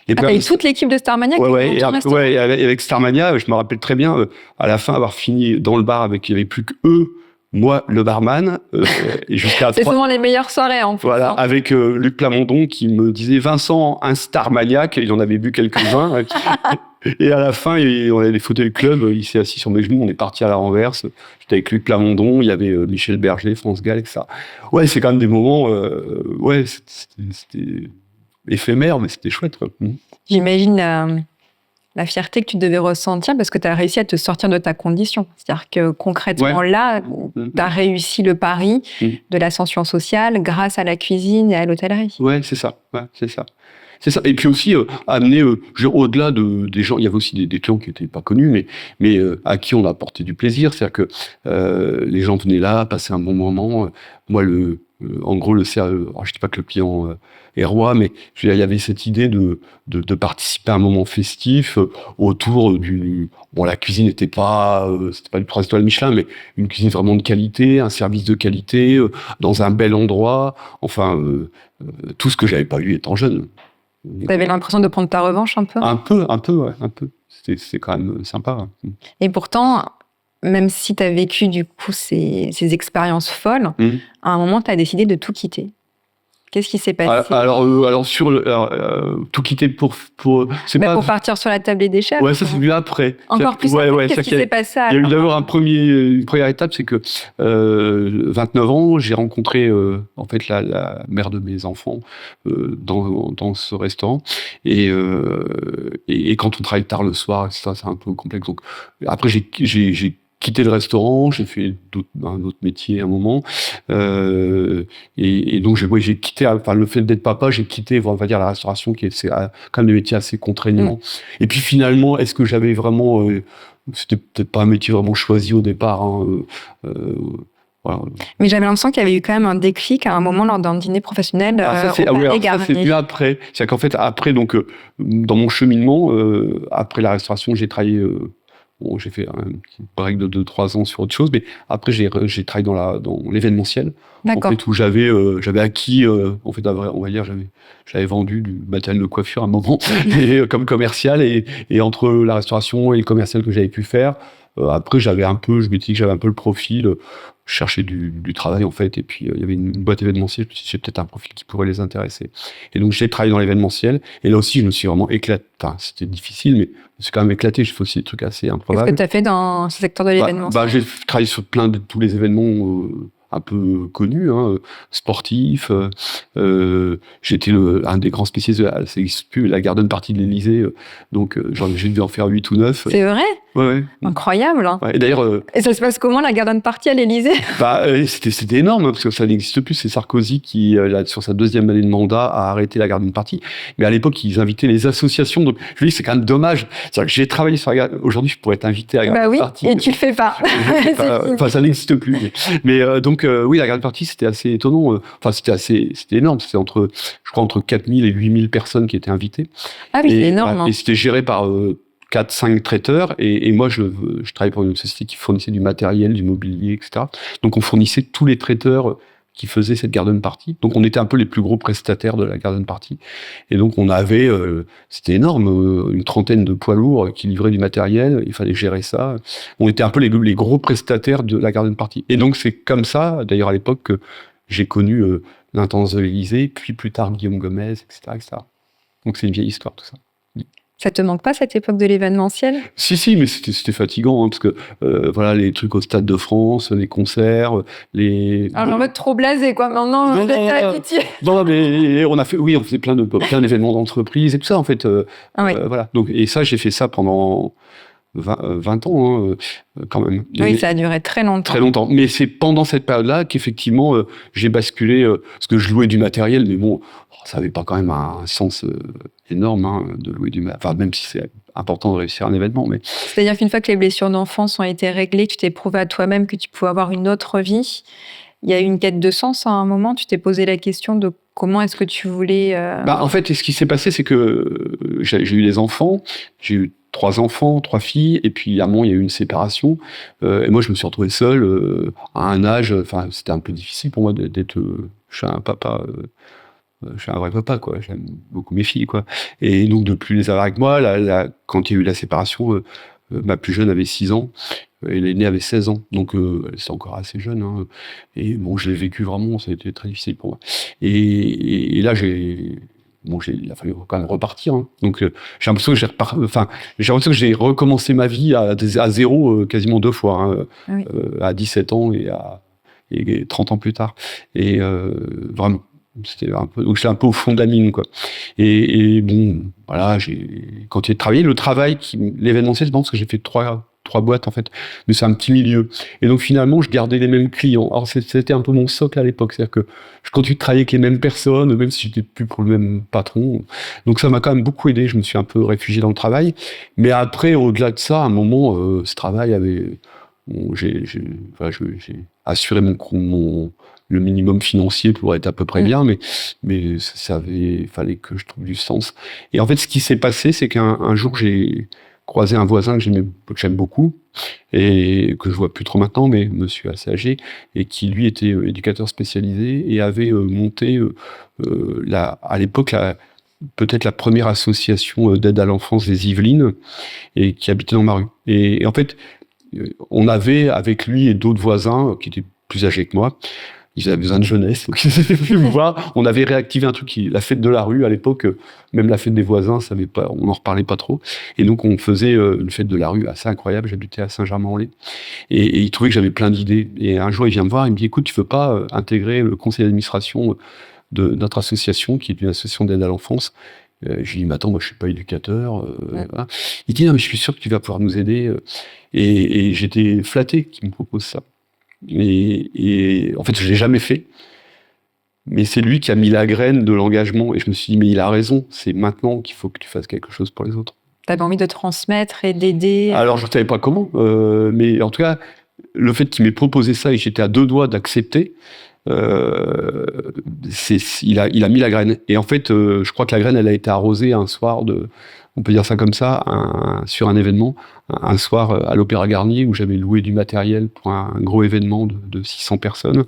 T'avais toute l'équipe de Starmania? Avec Starmania, je me rappelle très bien, à la fin, avoir fini dans le bar il n'y avait plus que eux, moi, le barman, et jusqu'à c'est souvent les meilleures soirées, en fait. Voilà, avec Luc Plamondon qui me disait, Vincent, un star maniaque, il en avait bu quelques-uns. Et à la fin, on avait les fauteuils club, il s'est assis sur mes genoux, on est parti à la renverse. J'étais avec Luc Plamondon, il y avait Michel Berger, France Gall, etc. Ouais, c'est quand même des moments, c'était éphémère, mais c'était chouette, quoi. J'imagine la fierté que tu devais ressentir parce que tu as réussi à te sortir de ta condition. C'est-à-dire que concrètement, là, tu as réussi le pari de l'ascension sociale grâce à la cuisine et à l'hôtellerie. Ouais, c'est ça. C'est ça. Et puis aussi, amener, au-delà des gens, il y avait aussi des clients qui n'étaient pas connus, mais à qui on a apporté du plaisir. C'est-à-dire que les gens venaient là, passaient un bon moment. Moi, en gros, je ne dis pas que le client est roi, mais je veux dire, il y avait cette idée de participer à un moment festif autour la cuisine n'était pas, c'était pas du 3 étoiles Michelin, mais une cuisine vraiment de qualité, un service de qualité, dans un bel endroit. Enfin, tout ce que j'avais pas eu étant jeune. T'avais l'impression de prendre ta revanche un peu? Un peu, ouais, un peu. C'est quand même sympa. Et pourtant, même si tu as vécu du coup ces expériences folles, à un moment, tu as décidé de tout quitter. Qu'est-ce qui s'est passé? Alors tout quitter pour partir sur la table des chefs. Ouais, ça c'est venu après. Encore plus. Qu'est-ce qui s'est passé? Il y a eu d'abord une première étape, c'est que 29 ans, j'ai rencontré en fait la mère de mes enfants dans ce restaurant et quand on travaille tard le soir, etc., c'est un peu complexe. Donc après j'ai quitté le restaurant, j'ai fait un autre métier à un moment, et donc j'ai quitté, enfin le fait d'être papa, j'ai quitté, on va dire, la restauration c'est quand même des métiers assez contraignants. Et puis finalement, est-ce que j'avais vraiment, c'était peut-être pas un métier vraiment choisi au départ. Voilà. Mais j'avais l'impression qu'il y avait eu quand même un déclic à un moment lors d'un dîner professionnel. Ça c'est venu après. C'est-à-dire qu'en fait après, donc dans mon cheminement, après la restauration, j'ai travaillé Bon, j'ai fait un petit break de 2-3 ans sur autre chose, mais après j'ai travaillé dans l'événementiel. D'accord. En fait, où j'avais acquis, en fait, on va dire, j'avais vendu du matériel de coiffure à un moment, et, comme commercial, et entre la restauration et le commercial que j'avais pu faire, après je m'étais dit que j'avais un peu le profil, je cherchais du travail en fait, et puis il y avait une boîte événementielle, je me suis dit, j'ai peut-être un profil qui pourrait les intéresser. Et donc j'ai travaillé dans l'événementiel, et là aussi je me suis vraiment éclaté. Enfin, c'était difficile, mais je me suis quand même éclaté. J'ai fait aussi des trucs assez Qu'est-ce improbables. que tu as fait dans ce secteur de l'événementiel? J'ai travaillé sur tous les événements un peu connus, sportifs. J'étais un des grands spécialistes ça n'existe plus, la garden party de l'Élysée. Donc j'ai dû en faire 8 ou 9. C'est vrai? Ouais. Incroyable. Hein. Ouais, et d'ailleurs, Et ça se passe comment, la garden party à l'Élysée? c'était énorme, parce que ça n'existe plus. C'est Sarkozy qui, sur sa 2e année de mandat, a arrêté la garden party. Mais à l'époque, ils invitaient les associations. Donc, je me dis, c'est quand même dommage. C'est-à-dire que j'ai travaillé sur la garden. Aujourd'hui, je pourrais être invité à la garden party. Et tu le fais pas. Ça n'existe plus. Mais oui, la garden party, c'était assez étonnant. C'était énorme. C'était entre 4000 et 8000 personnes qui étaient invitées. Ah oui, c'est énorme. Et c'était géré par 4-5 traiteurs, et moi je travaillais pour une société qui fournissait du matériel, du mobilier, etc. Donc on fournissait tous les traiteurs qui faisaient cette garden party. Donc on était un peu les plus gros prestataires de la garden party. Et donc on avait, c'était énorme, une trentaine de poids lourds qui livraient du matériel, il fallait gérer ça. On était un peu les gros prestataires de la garden party. Et donc c'est comme ça, d'ailleurs à l'époque, que j'ai connu l'Intense de l'Élysée, puis plus tard Guillaume Gomez, etc., etc. Donc c'est une vieille histoire tout ça. Ça te manque pas, cette époque de l'événementiel? Si, mais c'était fatigant, parce que voilà, les trucs au Stade de France, les concerts, Alors en mode trop blasé, quoi. Maintenant, non, mais on faisait plein d'événements d'entreprise et tout ça, en fait. Voilà. Donc, et ça, j'ai fait ça pendant 20 ans, quand même. Oui, ça a duré très longtemps. Très longtemps. Mais c'est pendant cette période-là qu'effectivement, j'ai basculé, parce que je louais du matériel, mais bon, ça n'avait pas quand même un sens énorme, de louer du matériel. Enfin, même si c'est important de réussir un événement. Mais... C'est-à-dire qu'une fois que les blessures d'enfance ont été réglées, tu t'es prouvé à toi-même que tu pouvais avoir une autre vie. Il y a eu une quête de sens à un moment. Tu t'es posé la question de comment est-ce que tu voulais... En fait, ce qui s'est passé, c'est que j'ai eu des enfants. J'ai eu 3 enfants, 3 filles, et puis à un moment, il y a eu une séparation. Et moi, je me suis retrouvé seul à un âge... Enfin, c'était un peu difficile pour moi d'être... je suis un papa... je suis un vrai papa, quoi. J'aime beaucoup mes filles, quoi. Et donc, de plus les avoir avec moi, quand il y a eu la séparation, ma plus jeune avait 6 ans, et l'aînée avait 16 ans. Donc, c'est encore assez jeune. Et bon, je l'ai vécu vraiment, ça a été très difficile pour moi. Et là, il a fallu quand même repartir. Donc, j'ai l'impression que j'ai recommencé ma vie à zéro quasiment 2 fois, Oui. à 17 ans et 30 ans plus tard. Et vraiment. Donc j'étais un peu au fond de la mine, quoi. Et bon, voilà, j'ai continué de travailler. L'événementiel, c'est bon parce que j'ai fait 3 boîtes, en fait. Mais c'est un petit milieu. Et donc finalement, je gardais les mêmes clients. Alors c'était un peu mon socle à l'époque. C'est-à-dire que je continue de travailler avec les mêmes personnes, même si j'étais plus pour le même patron. Donc ça m'a quand même beaucoup aidé. Je me suis un peu réfugié dans le travail. Mais après, au-delà de ça, à un moment, ce travail avait... Bon, j'ai assuré le minimum financier pour être à peu près bien, mais fallait que je trouve du sens. Et en fait, ce qui s'est passé, c'est qu'un jour, j'ai croisé un voisin que j'aime beaucoup, et que je vois plus trop maintenant, mais monsieur assez âgé, et qui, lui, était éducateur spécialisé, et avait monté, à l'époque, peut-être la première association d'aide à l'enfance des Yvelines, et qui habitait dans ma rue. Et en fait, on avait, avec lui et d'autres voisins qui étaient plus âgés que moi, ils avaient besoin de jeunesse, donc ils étaient venus me voir. On avait réactivé un truc, la fête de la rue à l'époque, même la fête des voisins, on n'en reparlait pas trop. Et donc on faisait une fête de la rue assez incroyable. J'habitais à Saint-Germain-en-Laye. Et il trouvait que j'avais plein d'idées. Et un jour, il vient me voir, il me dit, écoute, tu veux pas intégrer le conseil d'administration de notre association, qui est une association d'aide à l'enfance? Je lui dis, mais attends, moi je suis pas éducateur. Voilà. Il dit, non, mais je suis sûr que tu vas pouvoir nous aider. Et j'étais flatté qu'il me propose ça. Et en fait, je l'ai jamais fait. Mais c'est lui qui a mis la graine de l'engagement. Et je me suis dit, mais il a raison, c'est maintenant qu'il faut que tu fasses quelque chose pour les autres. Tu avais envie de transmettre et d'aider. Alors, je ne savais pas comment. Mais en tout cas, le fait qu'il m'ait proposé ça et j'étais à 2 doigts d'accepter, il a mis la graine. Et en fait, je crois que la graine, elle a été arrosée un soir on peut dire ça comme ça, sur un événement, un soir à l'Opéra Garnier où j'avais loué du matériel pour un gros événement de 600 personnes.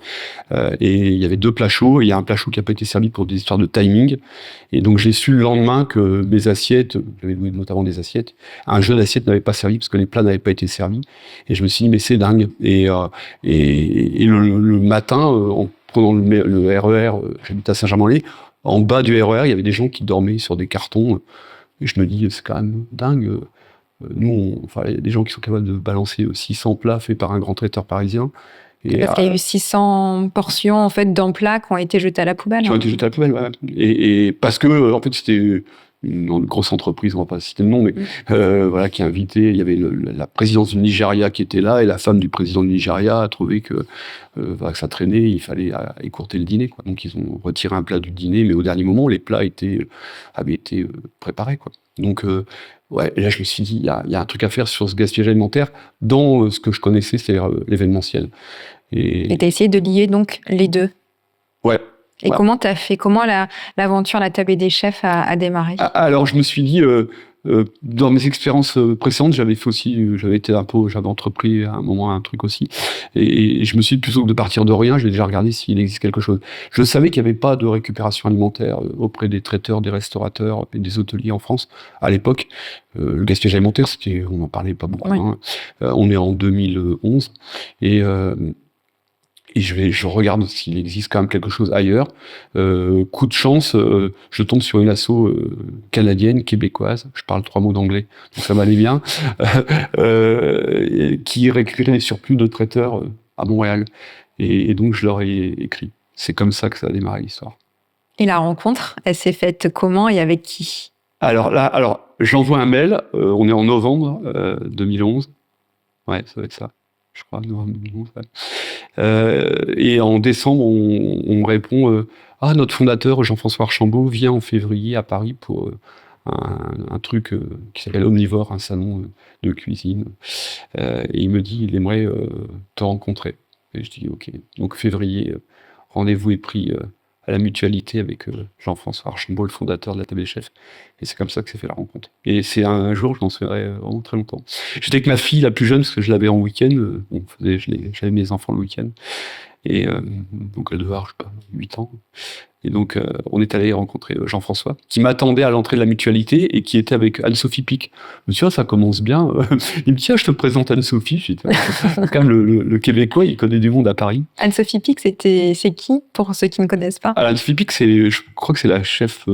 Et il y avait 2 plats chauds. Il y a un plat chaud qui n'a pas été servi pour des histoires de timing. Et donc j'ai su le lendemain que mes assiettes, j'avais loué notamment des assiettes, un jeu d'assiettes n'avait pas servi parce que les plats n'avaient pas été servis. Et je me suis dit, mais c'est dingue. Et le matin, en prenant le RER, j'habite à Saint-Germain-en-Laye, en bas du RER, il y avait des gens qui dormaient sur des cartons. Et je me dis, c'est quand même dingue. Nous, il y a des gens qui sont capables de balancer 600 plats faits par un grand traiteur parisien. Parce qu'il y a eu 600 portions en fait, d'un plat qui ont été jetées à la poubelle. Qui ont été jetées à la poubelle, ouais. Et parce que, en fait, c'était une grosse entreprise, on va pas citer le nom, mais voilà, qui a invité. Il y avait la présidence du Nigeria qui était là, et la femme du président du Nigeria a trouvé que ça traînait, il fallait écourter le dîner, quoi. Donc ils ont retiré un plat du dîner, mais au dernier moment, les plats avaient été préparés, quoi. Donc ouais, et là je me suis dit, il y a un truc à faire sur ce gaspillage alimentaire dans ce que je connaissais, c'est-à-dire l'événementiel. Et tu as essayé de lier donc les deux. Ouais. Et ouais. Comment tu as fait? Comment l'aventure La Table des Chefs a démarré? Alors, je me suis dit, dans mes expériences précédentes, j'avais entrepris à un moment un truc aussi. Et je me suis dit, plutôt que de partir de rien, je vais déjà regarder s'il existe quelque chose. Je savais qu'il n'y avait pas de récupération alimentaire auprès des traiteurs, des restaurateurs et des hôteliers en France à l'époque. Le gaspillage alimentaire, on n'en parlait pas beaucoup. Ouais. Hein. On est en 2011. Et je regarde s'il existe quand même quelque chose ailleurs. Coup de chance, je tombe sur une asso canadienne, québécoise, je parle 3 mots d'anglais, donc ça m'allait bien, qui récupérait les surplus de traiteurs à Montréal. Et donc je leur ai écrit. C'est comme ça que ça a démarré l'histoire. Et la rencontre, elle s'est faite comment et avec qui? Alors j'envoie un mail, on est en novembre 2011. Ouais, ça va être ça. Je crois, novembre 2011. Ouais. Et en décembre, on me répond notre fondateur, Jean-François Archambault, vient en février à Paris pour un truc qui s'appelle Omnivore, un salon de cuisine. Et il me dit, il aimerait te rencontrer. Et je dis, ok. Donc, février, rendez-vous est pris à la Mutualité avec Jean-François Archambault, le fondateur de La Table des Chefs. Et c'est comme ça que s'est fait la rencontre. Et c'est un jour, je m'en souviendrai vraiment très longtemps. J'étais avec ma fille la plus jeune, parce que je l'avais en week-end. J'avais mes enfants le week-end. Et donc elle devait avoir, je sais pas, 8 ans. Et donc on est allé rencontrer Jean-François, qui m'attendait à l'entrée de la Mutualité et qui était avec Anne-Sophie Pic. Je me suis dit, ça commence bien. Il me dit, je te présente Anne-Sophie. Je dis, quand même, le Québécois, il connaît du monde à Paris. Anne-Sophie Pic, c'est qui, pour ceux qui ne connaissent pas? Anne-Sophie Pic, je crois que c'est la chef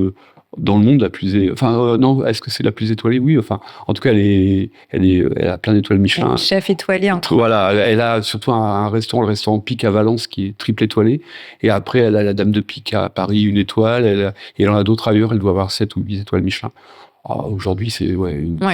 dans le monde la plus non, est-ce que c'est la plus étoilée? Oui, en tout cas elle a plein d'étoiles Michelin. Chef étoilé. Voilà, elle a surtout un restaurant, le restaurant Pic à Valence, qui est triple étoilé, et après elle a la Dame de Pic à Paris, 1 étoile, et elle en a d'autres ailleurs, elle doit avoir 7 ou 8 étoiles Michelin. Aujourd'hui, c'est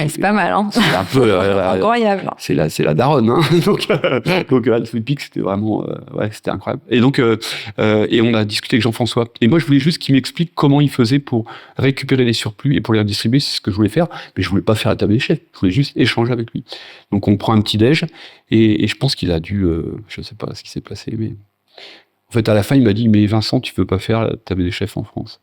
c'est pas mal, hein. C'est un peu incroyable. C'est la daronne, hein. Donc Anne-Sophie Pic, c'était vraiment c'était incroyable. Et donc et on a discuté avec Jean-François. Et moi, je voulais juste qu'il m'explique comment il faisait pour récupérer les surplus et pour les redistribuer. C'est ce que je voulais faire, mais je voulais pas faire la table des chefs. Je voulais juste échanger avec lui. Donc on prend un petit déj et je pense qu'il a dû, je sais pas ce qui s'est passé, mais en fait à la fin il m'a dit, mais Vincent, tu veux pas faire la table des chefs en France?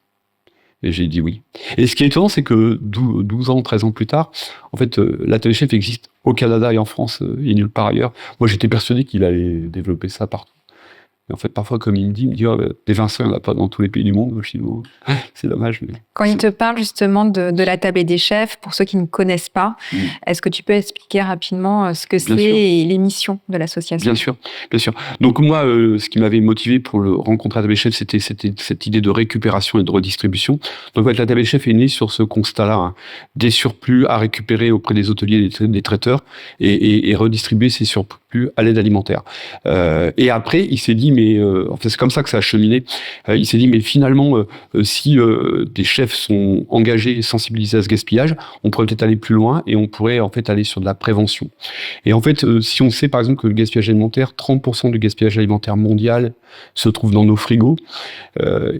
Et j'ai dit oui. Et ce qui est étonnant, c'est que 12 ans, 13 ans plus tard, en fait, la Table des Chefs existe au Canada et en France et nulle part ailleurs. Moi, j'étais persuadé qu'il allait développer ça partout. Et en fait, parfois, comme il me dit, des Vincent, il n'y en a pas dans tous les pays du monde. Je dis, c'est dommage. Mais quand il te parle justement de la Table des Chefs, pour ceux qui ne connaissent pas, est-ce que tu peux expliquer rapidement ce que c'est et les missions de l'association? Bien sûr. Donc moi, ce qui m'avait motivé pour rencontrer la Table des Chefs, c'était cette idée de récupération et de redistribution. Donc la Table des Chefs est née sur ce constat-là, hein, des surplus à récupérer auprès des hôteliers et des traiteurs et redistribuer ces surplus à l'aide alimentaire. Et après, il s'est dit, mais c'est comme ça que ça a cheminé. Il s'est dit, mais finalement, si des chefs sont engagés et sensibilisés à ce gaspillage, on pourrait peut-être aller plus loin et on pourrait en fait aller sur de la prévention. Et en fait, si on sait par exemple que le gaspillage alimentaire, 30% du gaspillage alimentaire mondial se trouve dans nos frigos.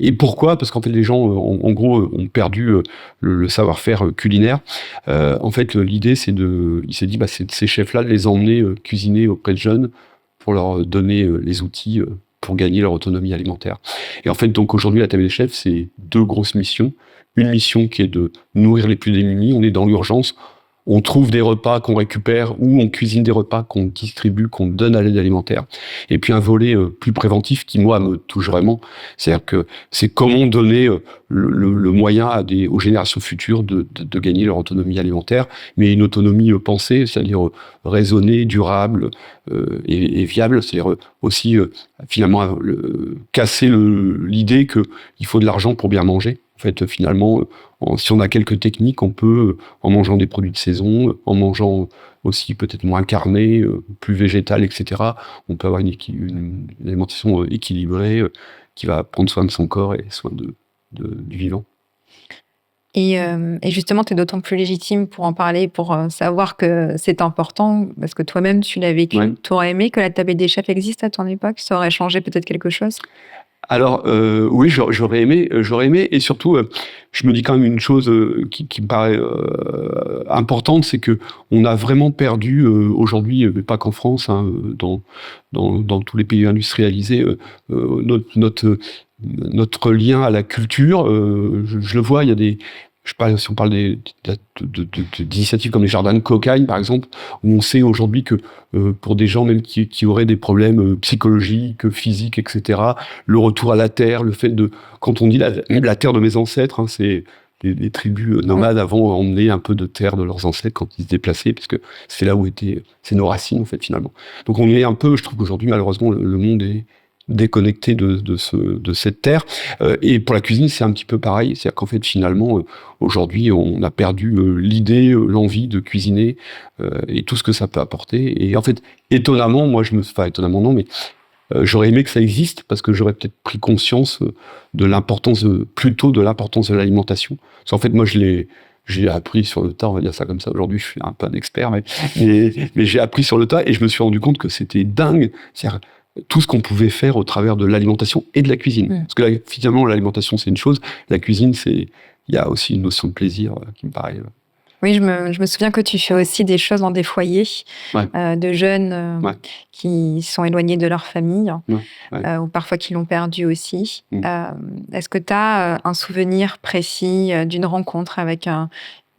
Et pourquoi? Parce qu'en fait, les gens, en gros, ont perdu le savoir-faire culinaire. En fait, l'idée, il s'est dit, c'est ces chefs-là de les emmener cuisiner auprès de jeunes pour leur donner les outils pour gagner leur autonomie alimentaire. Et en fait, donc aujourd'hui, la Table des Chefs, c'est 2 grosses missions. une mission qui est de nourrir les plus démunis. On est dans l'urgence. On trouve des repas qu'on récupère ou on cuisine des repas qu'on distribue, qu'on donne à l'aide alimentaire. Et puis un volet plus préventif qui, moi, me touche vraiment. C'est-à-dire que c'est comment donner le moyen aux générations futures de gagner leur autonomie alimentaire, mais une autonomie pensée, c'est-à-dire raisonnée, durable et viable. C'est-à-dire aussi, finalement, casser l'idée qu'il faut de l'argent pour bien manger. En fait, finalement, si on a quelques techniques, on peut, en mangeant des produits de saison, en mangeant aussi peut-être moins carné, plus végétal, etc., on peut avoir une alimentation équilibrée qui va prendre soin de son corps et soin du vivant. Et justement, tu es d'autant plus légitime pour en parler, pour savoir que c'est important, parce que toi-même, tu l'as vécu. Ouais. Tu aurais aimé que la table des chefs existe à ton époque? Ça aurait changé peut-être quelque chose? Alors, oui, j'aurais aimé, et surtout, je me dis quand même une chose qui me paraît importante, c'est que on a vraiment perdu aujourd'hui, mais pas qu'en France, hein, dans tous les pays industrialisés, notre lien à la culture. Je le vois, il y a je sais pas si on parle d'initiatives comme les jardins de cocagne, par exemple, où on sait aujourd'hui que pour des gens même qui auraient des problèmes psychologiques, physiques, etc., le retour à la terre, le fait quand on dit la terre de mes ancêtres, hein, c'est les tribus nomades avant emmenaient un peu de terre de leurs ancêtres quand ils se déplaçaient, parce que c'est là où c'est nos racines, en fait, finalement. Donc on est un peu, je trouve qu'aujourd'hui, malheureusement, le monde est déconnecté de cette terre. Et pour la cuisine, c'est un petit peu pareil. C'est-à-dire qu'en fait, finalement, aujourd'hui, on a perdu l'idée, l'envie de cuisiner et tout ce que ça peut apporter. Et en fait, étonnamment, étonnamment non, mais j'aurais aimé que ça existe parce que j'aurais peut-être pris conscience plutôt de l'importance de l'alimentation. Parce qu'en fait, moi, j'ai appris sur le tas, on va dire ça comme ça. Aujourd'hui, je suis un peu un expert, mais j'ai appris sur le tas et je me suis rendu compte que c'était dingue. C'est-à-dire, tout ce qu'on pouvait faire au travers de l'alimentation et de la cuisine. Parce que finalement, l'alimentation, c'est une chose. La cuisine, il y a aussi une notion de plaisir qui me paraît... Oui, je me souviens que tu fais aussi des choses dans des foyers de jeunes qui sont éloignés de leur famille ou parfois qui l'ont perdu aussi. Est-ce que tu as un souvenir précis d'une rencontre avec un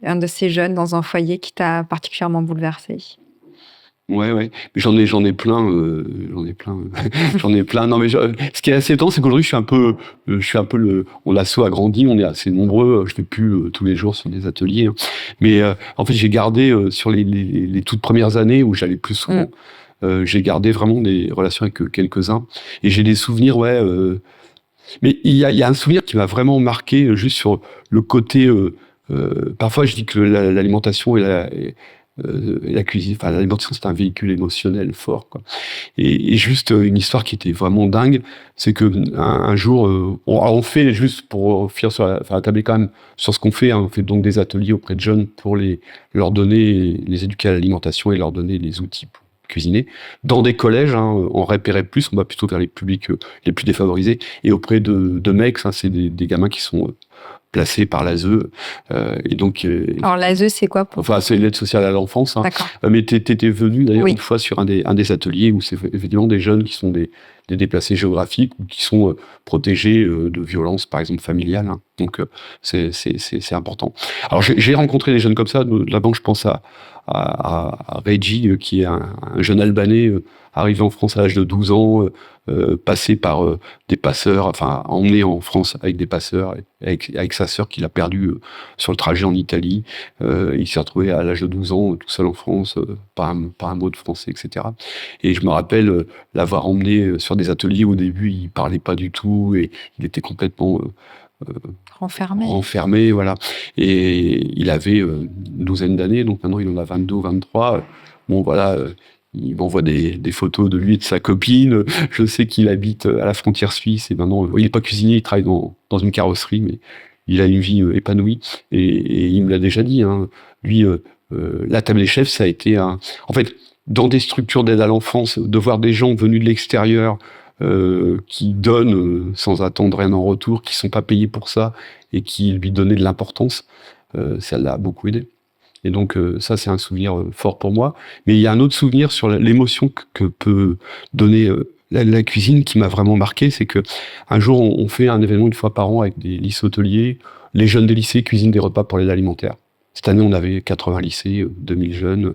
de ces jeunes dans un foyer qui t'a particulièrement bouleversé? Ouais. Mais j'en ai plein. Non, mais ce qui est assez étonnant, c'est qu'aujourd'hui, l'assaut a grandi, on est assez nombreux. Je fais plus tous les jours sur des ateliers. Hein. Mais en fait, j'ai gardé sur les toutes premières années où j'allais plus souvent, j'ai gardé vraiment des relations avec quelques-uns. Et j'ai des souvenirs, mais il y a un souvenir qui m'a vraiment marqué juste sur le côté... parfois, je dis que l'alimentation et la cuisine, enfin l'alimentation, c'est un véhicule émotionnel fort, quoi. Et juste une histoire qui était vraiment dingue, c'est que un jour, on fait juste pour finir sur la table quand même sur ce qu'on fait. Hein, on fait donc des ateliers auprès de jeunes pour leur donner, les éduquer à l'alimentation et leur donner les outils pour cuisiner. Dans des collèges, hein, on repérait plus, on va plutôt vers les publics les plus défavorisés et auprès de mecs, hein, c'est des gamins qui sont placés par l'ASE. Et donc, alors l'ASE, c'est quoi Enfin, c'est l'aide sociale à l'enfance. Hein. D'accord. Mais t'étais venu d'ailleurs une fois sur un des ateliers où c'est effectivement des jeunes qui sont des déplacés géographiques ou qui sont protégés de violences, par exemple familiales. Hein. Donc c'est important. Alors j'ai rencontré des jeunes comme ça. Là-bas, je pense à Reggie, qui est un jeune Albanais arrivé en France à l'âge de 12 ans, passé par des passeurs, enfin emmené en France avec des passeurs, avec sa sœur qu'il a perdue sur le trajet en Italie. Il s'est retrouvé à l'âge de 12 ans tout seul en France, pas un mot de français, etc. Et je me rappelle l'avoir emmené sur des ateliers où au début il parlait pas du tout et il était complètement renfermé, voilà. Et il avait une douzaine d'années, donc maintenant il en a 22 ou 23. Bon, voilà, il m'envoie des photos de lui et de sa copine. Je sais qu'il habite à la frontière suisse et maintenant, il n'est pas cuisinier, il travaille dans une carrosserie, mais il a une vie épanouie. Et il me l'a déjà dit, hein. Lui, la table des chefs, ça a été en fait, dans des structures d'aide à l'enfance, de voir des gens venus de l'extérieur qui donnent sans attendre rien en retour, qui sont pas payés pour ça et qui lui donnaient de l'importance, ça l'a beaucoup aidé. Et donc ça, c'est un souvenir fort pour moi. Mais il y a un autre souvenir sur l'émotion que peut donner la cuisine qui m'a vraiment marqué, c'est que un jour on fait un événement une fois par an avec des lycées hôteliers les jeunes des lycées cuisinent des repas pour l'aide alimentaire. Cette année, on avait 80 lycées, 2000 jeunes.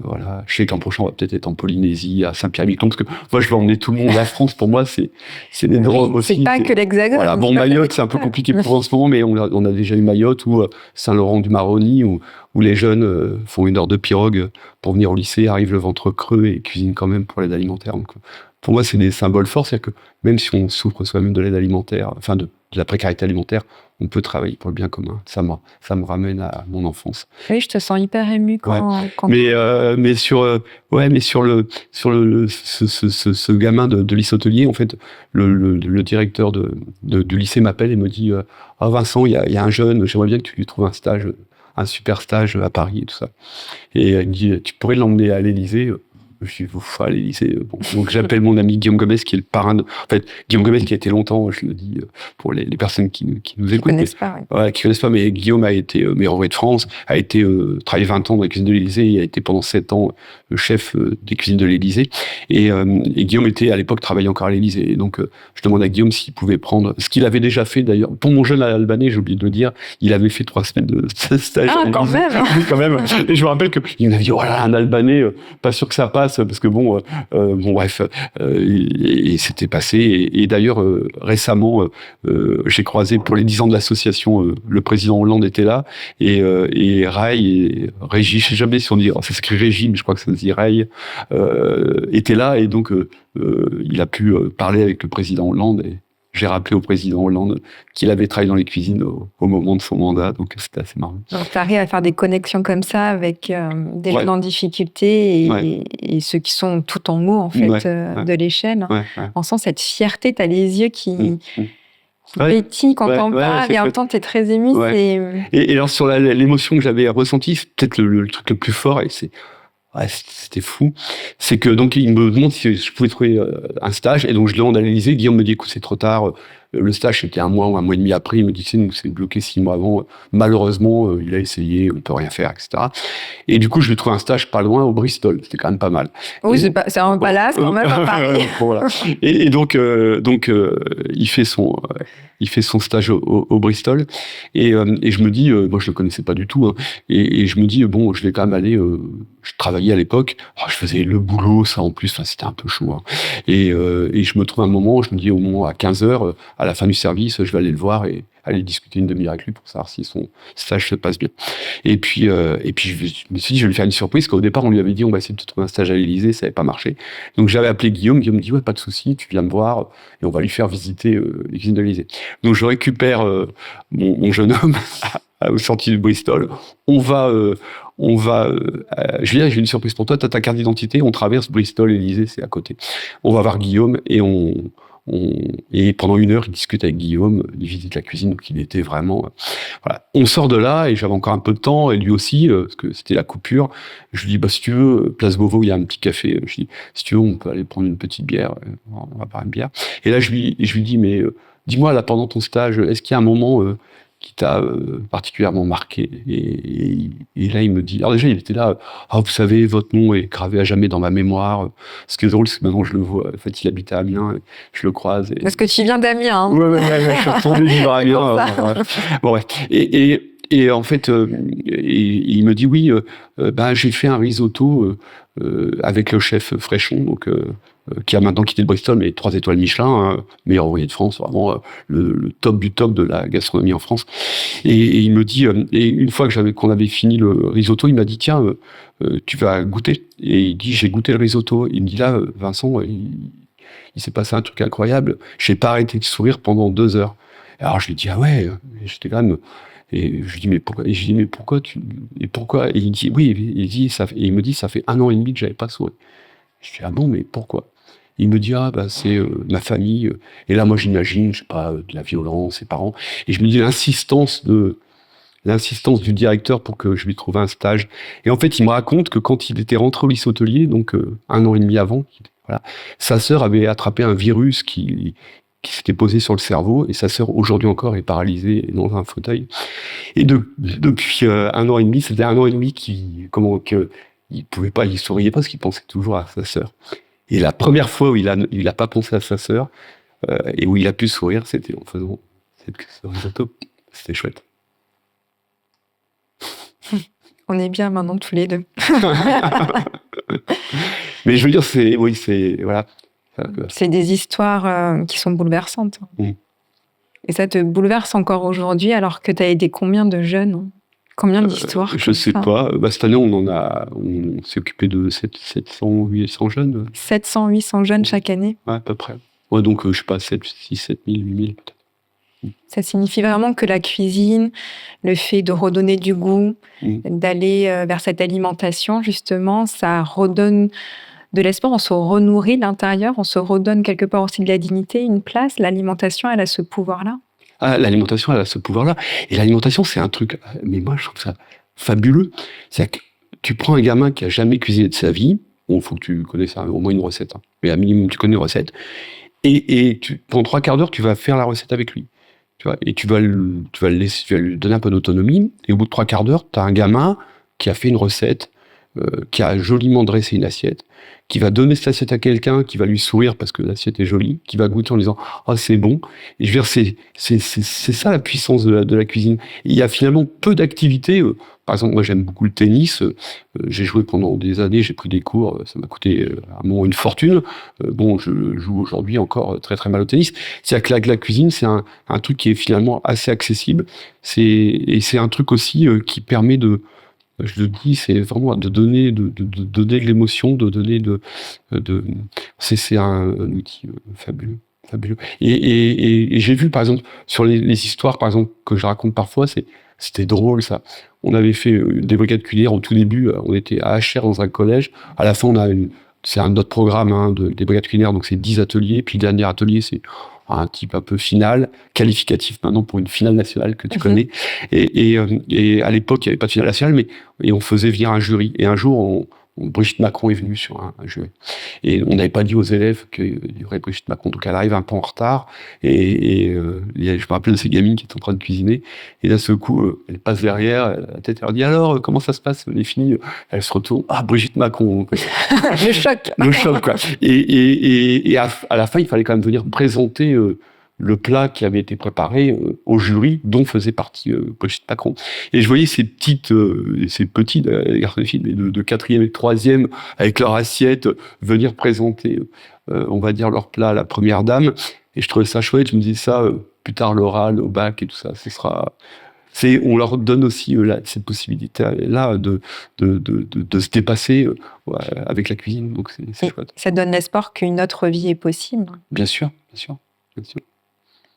Voilà. Je sais qu'en prochain, on va peut-être être en Polynésie, à Saint-Pierre-et-Miquelon, parce que moi, je veux emmener tout le monde. La France, pour moi, c'est des droits aussi. C'est pas que l'Hexagone. Voilà. Bon, Mayotte, c'est un peu compliqué pour en ce moment, mais on a déjà eu Mayotte ou Saint-Laurent-du-Maroni, où les jeunes font 1 heure de pirogue pour venir au lycée, arrivent le ventre creux et cuisinent quand même pour l'aide alimentaire. Donc, pour moi, c'est des symboles forts. C'est-à-dire que même si on souffre soi-même de l'aide alimentaire, enfin de la précarité alimentaire, on peut travailler pour le bien commun. Ça me ramène à mon enfance. Oui, je te sens hyper ému quand. Mais sur ce gamin de lycée hôtelier, en fait, le directeur du lycée m'appelle et me dit ah Vincent, il y a un jeune, j'aimerais bien que tu lui trouves un stage, un super stage à Paris et tout ça. Et il me dit tu pourrais l'emmener à l'Élysée. Je dis, à l'Élysée. Bon. Donc, j'appelle mon ami Guillaume Gomez, qui est le parrain En fait, Guillaume Gomez, qui a été longtemps, je le dis pour les personnes qui nous écoutent. Qui connaissent pas, mais Guillaume a été meilleur ouvrier de France, a été travaillé 20 ans dans la cuisine de l'Élysée, il a été pendant 7 ans chef des cuisines de l'Élysée. Et Guillaume était, à l'époque, travaillait encore à l'Élysée. Et donc, je demande à Guillaume s'il pouvait prendre, ce qu'il avait déjà fait d'ailleurs. Pour mon jeune Albanais, j'ai oublié de le dire, il avait fait 3 semaines de stage. Ah, quand même! Oui, quand même. Et je me rappelle qu'il m'avait dit, oh là là, un Albanais, pas sûr que ça passe, parce que bon, bref, et c'était passé. Et d'ailleurs, récemment, j'ai croisé pour les 10 ans de l'association, le président Hollande était là, et Ray et Régis, je sais jamais si on dit, ça s'écrit Régis, mais je crois que ça se dit Ray, était là, et donc il a pu parler avec le président Hollande, et j'ai rappelé au président Hollande qu'il avait travaillé dans les cuisines au moment de son mandat, donc c'était assez marrant. Donc, tu arrives à faire des connexions comme ça avec des jeunes en difficulté et ceux qui sont tout en haut, en fait, de l'échelle. On sent cette fierté, tu as les yeux qui pétillent quand on parle, et en même temps, tu es très ému. Et alors, sur l'émotion que j'avais ressentie, c'est peut-être le truc le plus fort, et c'était fou. C'est que, donc, il me demande si je pouvais trouver un stage, et donc je demande à l'Élysée. Guillaume me dit, écoute, c'est trop tard. Le stage, c'était 1 mois ou 1 mois et demi après. Il me dit, c'est bloqué 6 mois avant. Malheureusement, il a essayé, on peut rien faire, etc. Et du coup, je lui trouve un stage pas loin, au Bristol. C'était quand même pas mal. Oui, c'est un palace, quand même, à Paris. Voilà. Et donc, il fait son stage au Bristol. Et je me dis, moi, je le connaissais pas du tout, hein, et je me dis, bon, je vais quand même aller, je travaillais à l'époque, je faisais le boulot, ça en plus, c'était un peu chaud, hein. Et je me trouve un moment, je me dis, au moins à 15h, à la fin du service, je vais aller le voir et aller discuter 1 demi-heure avec lui pour savoir si son stage se passe bien. Et puis je me suis dit, je vais lui faire une surprise, qu'au départ, on lui avait dit, on va essayer de te trouver un stage à l'Élysée, ça n'avait pas marché. Donc, j'avais appelé Guillaume me dit, ouais, pas de souci, tu viens me voir, et on va lui faire visiter les cuisines de l'Élysée. Donc, je récupère mon jeune homme aux sorties de Bristol. Je lui dis, j'ai une surprise pour toi, t'as ta carte d'identité, on traverse Bristol, Élysée, c'est à côté. On va voir Guillaume, et pendant 1 heure, il discute avec Guillaume, il visite la cuisine, donc il était vraiment... voilà. On sort de là, et j'avais encore un peu de temps, et lui aussi, parce que c'était la coupure. Je lui dis, si tu veux, place Beauvau, il y a un petit café. Je lui dis, si tu veux, on peut aller prendre une petite bière. On va boire une bière. Et là, je lui dis, mais dis-moi, là, pendant ton stage, est-ce qu'il y a un moment qui t'a particulièrement marqué? Et là, il me dit... Alors déjà, il était là, vous savez, votre nom est gravé à jamais dans ma mémoire. Ce qui est drôle, c'est que maintenant, je le vois. En fait, il habitait à Amiens, je le croise. Parce que tu viens d'Amiens. Hein. Ouais, je suis retourné vivre à Amiens. Bon, ouais. Et en fait, il me dit, oui, j'ai fait un risotto avec le chef Fréchon, donc... qui a maintenant quitté le Bristol, mais 3 étoiles Michelin, hein, meilleur ouvrier de France, vraiment le top du top de la gastronomie en France. Et il me dit, et une fois qu'on avait fini le risotto, il m'a dit, tiens, tu vas goûter. Et il dit, j'ai goûté le risotto. Il me dit, là, Vincent, il s'est passé un truc incroyable. J'ai pas arrêté de sourire pendant 2 heures. Alors je lui dis, ah ouais, j'étais quand même... Et je lui dis, mais pourquoi? Et je lui dis, mais pourquoi et pourquoi? Et il dit, oui, il me dit, ça fait 1 an et demi que j'avais pas souri. Je dis, ah bon, mais pourquoi? Il me dit, c'est ma famille. Et là, moi, j'imagine, je sais pas, de la violence, ses parents. Et je me dis, l'insistance du directeur pour que je lui trouve un stage. Et en fait, il me raconte que quand il était rentré au lycée hôtelier, donc 1 an et demi avant, voilà, sa sœur avait attrapé un virus qui s'était posé sur le cerveau, et sa sœur, aujourd'hui encore, est paralysée dans un fauteuil. Et depuis 1 an et demi, c'était 1 an et demi il souriait pas parce qu'il pensait toujours à sa sœur. Et la première fois où il a pas pensé à sa sœur, et où il a pu sourire, c'était en faisant ce risotto. c'était chouette. On est bien maintenant tous les deux. Mais je veux dire, voilà. C'est des histoires qui sont bouleversantes. Et ça te bouleverse encore aujourd'hui, alors que tu as aidé combien de jeunes? Combien d'histoires Je sais pas. Cette année, on s'est occupé de 700, 800 jeunes. 700, 800 jeunes chaque année? Ouais, à peu près. Ouais, donc, je sais pas, 6, 7 000, 8 000 peut-être. Ça signifie vraiment que la cuisine, le fait de redonner du goût, d'aller vers cette alimentation, justement, ça redonne de l'espoir, on se renourrit de l'intérieur, on se redonne quelque part aussi de la dignité, une place. L'alimentation, elle a ce pouvoir-là. Ah, l'alimentation, elle a ce pouvoir-là. Et l'alimentation, c'est un truc, mais moi, je trouve ça fabuleux. C'est-à-dire que tu prends un gamin qui a jamais cuisiné de sa vie, il faut que tu connaisses au moins une recette, mais à minimum, tu connais une recette, et pendant 3 quarts d'heure, tu vas faire la recette avec lui. Tu vois, et tu vas lui donner un peu d'autonomie, et au bout de 3 quarts d'heure, tu as un gamin qui a fait une recette, qui a joliment dressé une assiette, qui va donner cette assiette à quelqu'un, qui va lui sourire parce que l'assiette est jolie, qui va goûter en disant « Ah, c'est bon ». Et je veux dire, c'est ça la puissance de la cuisine. Il y a finalement peu d'activités. Par exemple, moi, j'aime beaucoup le tennis. J'ai joué pendant des années, j'ai pris des cours. Ça m'a coûté à un moment une fortune. Bon, je joue aujourd'hui encore très très mal au tennis. C'est-à-dire que la cuisine, c'est un truc qui est finalement assez accessible. Et c'est un truc aussi qui permet je le dis, c'est vraiment de donner de l'émotion, c'est un outil fabuleux, fabuleux. Et j'ai vu, par exemple, sur les histoires, par exemple, que je raconte parfois, c'était drôle, ça. On avait fait des brigades culinaires au tout début, on était à HR dans un collège. À la fin, c'est un autre programme, des brigades culinaires, donc c'est 10 ateliers, puis le dernier atelier, c'est un type un peu final, qualificatif maintenant pour une finale nationale que tu connais. Et à l'époque, il n'y avait pas de finale nationale, mais on faisait venir un jury. Et un jour, Brigitte Macron est venue sur un jury. Et on n'avait pas dit aux élèves qu'il y aurait Brigitte Macron. Donc elle arrive un peu en retard. Et je me rappelle de ces gamines qui étaient en train de cuisiner. Et d'un seul coup, elle passe derrière, la tête, elle leur dit « Alors, comment ça se passe, les filles ?» Elle se retourne « Ah, Brigitte Macron !» Le choc. Le choc, quoi. Et à la fin, il fallait quand même venir présenter le plat qui avait été préparé au jury, dont faisait partie Brigitte Macron. Et je voyais ces petits garçons et filles de 4e et de 3e, avec leur assiette, venir présenter, on va dire, leur plat à la première dame. Et je trouvais ça chouette. Je me disais ça, plus tard, l'oral, au bac et tout ça, on leur donne aussi cette possibilité-là de se dépasser avec la cuisine. Donc c'est chouette. Ça donne l'espoir qu'une autre vie est possible. Bien sûr, bien sûr, bien sûr.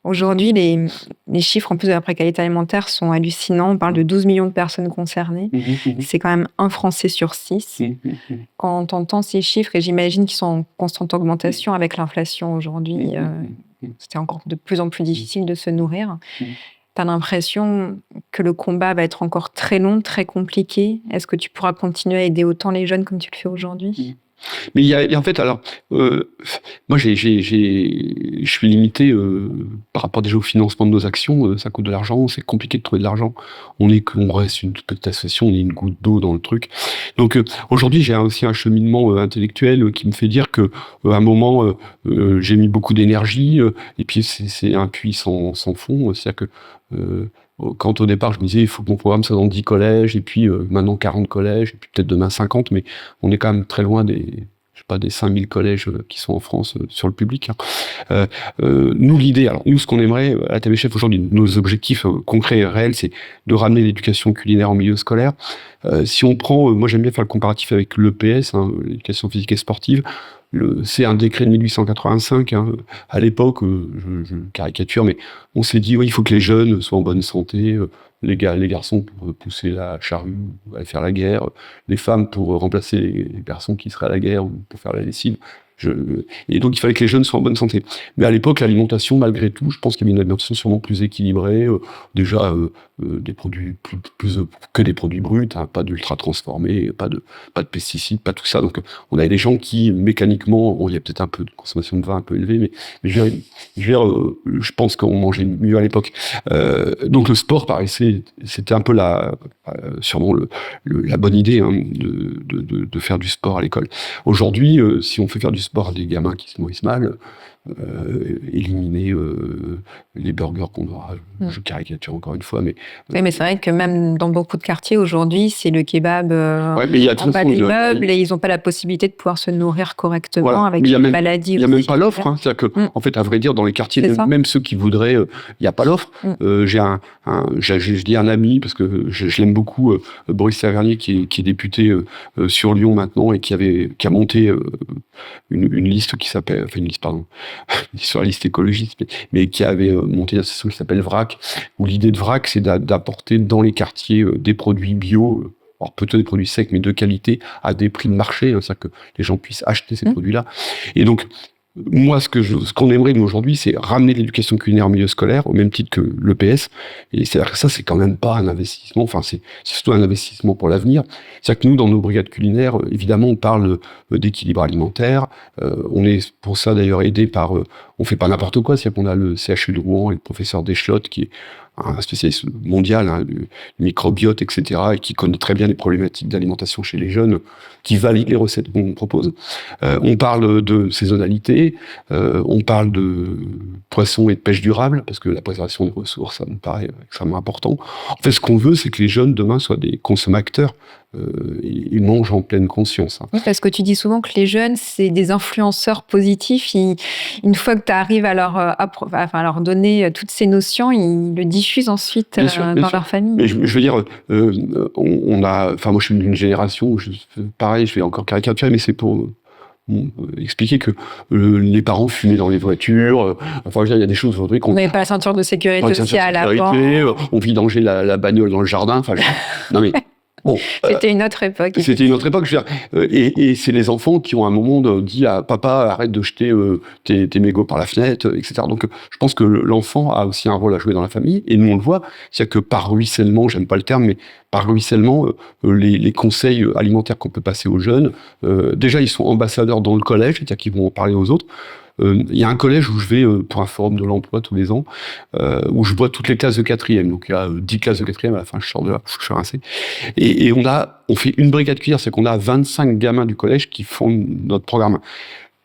Aujourd'hui, les chiffres en plus de la précarité alimentaire sont hallucinants. On parle de 12 millions de personnes concernées. C'est quand même 1 Français sur 6. Quand on entend ces chiffres, et j'imagine qu'ils sont en constante augmentation avec l'inflation aujourd'hui, c'est encore de plus en plus difficile de se nourrir. Tu as l'impression que le combat va être encore très long, très compliqué. Est-ce que tu pourras continuer à aider autant les jeunes comme tu le fais aujourd'hui ? Mais il y a en fait, alors, moi, je suis limité par rapport déjà au financement de nos actions. Ça coûte de l'argent, c'est compliqué de trouver de l'argent. On reste une toute petite association, on est une goutte d'eau dans le truc. Donc aujourd'hui, j'ai aussi un cheminement intellectuel qui me fait dire que à un moment, j'ai mis beaucoup d'énergie, et puis c'est un puits sans fond. C'est-à-dire que quand au départ, je me disais, il faut que mon programme soit dans 10 collèges, et puis maintenant 40 collèges, et puis peut-être demain 50, mais on est quand même très loin des 5000 collèges qui sont en France sur le public. Nous, l'idée, alors nous, ce qu'on aimerait à TV Chef aujourd'hui, nos objectifs concrets et réels, c'est de ramener l'éducation culinaire en milieu scolaire. Si on prend, moi j'aime bien faire le comparatif avec l'EPS, l'éducation physique et sportive. C'est un décret de 1885. À l'époque, je caricature, mais on s'est dit, oui, il faut que les jeunes soient en bonne santé, les garçons pour pousser la charrue, aller faire la guerre, les femmes pour remplacer les garçons qui seraient à la guerre ou pour faire la lessive. Et donc, il fallait que les jeunes soient en bonne santé. Mais à l'époque, l'alimentation, malgré tout, je pense qu'il y avait une alimentation sûrement plus équilibrée. Déjà, des produits plus que des produits bruts, pas d'ultra transformés, pas de pesticides, pas tout ça. Donc, on avait des gens qui, mécaniquement, il y a peut-être un peu de consommation de vin un peu élevée, mais je pense qu'on mangeait mieux à l'époque. Donc, le sport paraissait, c'était un peu sûrement la bonne idée de faire du sport à l'école. Aujourd'hui, si on fait faire du sport à des gamins qui se nourrissent mal, éliminer les burgers qu'on aura. Je caricature encore une fois, mais... Oui, mais c'est vrai que même dans beaucoup de quartiers aujourd'hui, c'est le kebab mais il y a en bas de l'immeuble et ils n'ont pas la possibilité de pouvoir se nourrir correctement avec des maladies. Il n'y a même pas l'offre. C'est-à-dire que, en fait, à vrai dire, dans les quartiers, même ceux qui voudraient, il n'y a pas l'offre. Je dis un ami, parce que je l'aime beaucoup, Boris Tavernier, qui est député sur Lyon maintenant et qui a monté une liste qui s'appelle, enfin une liste, pardon, sur la liste écologiste, mais qui avait monté une association qui s'appelle VRAC, où l'idée de VRAC, c'est d'apporter dans les quartiers des produits bio, alors peut-être des produits secs, mais de qualité, à des prix de marché, c'est-à-dire que les gens puissent acheter ces produits-là. Et donc, moi, ce qu'on aimerait, nous, aujourd'hui, c'est ramener l'éducation culinaire au milieu scolaire, au même titre que l'EPS. Et c'est-à-dire que ça, c'est quand même pas un investissement, enfin, c'est surtout un investissement pour l'avenir. C'est-à-dire que nous, dans nos brigades culinaires, évidemment, on parle d'équilibre alimentaire. On est, pour ça, d'ailleurs, aidé par... on fait pas n'importe quoi, c'est-à-dire qu'on a le CHU de Rouen et le professeur Deschlotte, qui est un spécialiste mondial du microbiote, etc., et qui connaît très bien les problématiques d'alimentation chez les jeunes, qui valide les recettes qu'on propose. On parle de saisonnalité, on parle de poisson et de pêche durable, parce que la préservation des ressources, ça me paraît extrêmement important. En fait, ce qu'on veut, c'est que les jeunes, demain, soient des consommateurs. Ils mangent en pleine conscience. Oui, parce que tu dis souvent que les jeunes, c'est des influenceurs positifs. Une fois que tu arrives à leur donner toutes ces notions, ils le diffusent ensuite dans leur famille. Mais je veux dire, moi je suis d'une génération où, pareil, je vais encore caricaturer, mais c'est pour expliquer que les parents fumaient dans les voitures. Enfin, il y a des choses aujourd'hui qu'on... On n'avait pas la ceinture de sécurité aussi à l'avant. On vidangeait la bagnole dans le jardin. Enfin, non mais... Bon, c'était une autre époque. C'était une autre époque. Je veux dire, et c'est les enfants qui ont à un moment dit à papa, arrête de jeter tes mégots par la fenêtre, etc. Donc, je pense que l'enfant a aussi un rôle à jouer dans la famille. Et nous, on le voit. C'est-à-dire que par ruissellement, j'aime pas le terme, mais par ruissellement, les conseils alimentaires qu'on peut passer aux jeunes, déjà, ils sont ambassadeurs dans le collège, c'est-à-dire qu'ils vont en parler aux autres. Il y a un collège où je vais pour un forum de l'emploi tous les ans, où je vois toutes les classes de 4e. Donc il y a 10 classes de 4e, à la fin je sors de là, je suis rincé. Et on fait une brigade cuillère, c'est qu'on a 25 gamins du collège qui font notre programme.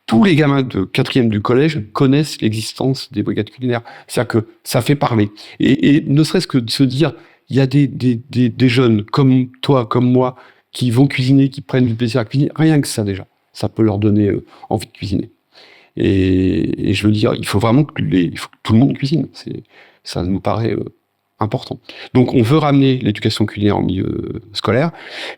Tous les gamins de 4e du collège connaissent l'existence des brigades culinaires. C'est-à-dire que ça fait parler. Et ne serait-ce que de se dire, il y a des jeunes comme toi, comme moi, qui vont cuisiner, qui prennent du plaisir à cuisiner. Rien que ça déjà, ça peut leur donner envie de cuisiner. Et je veux dire, il faut vraiment que tout le monde cuisine. Ça nous paraît important. Donc, on veut ramener l'éducation culinaire en milieu scolaire,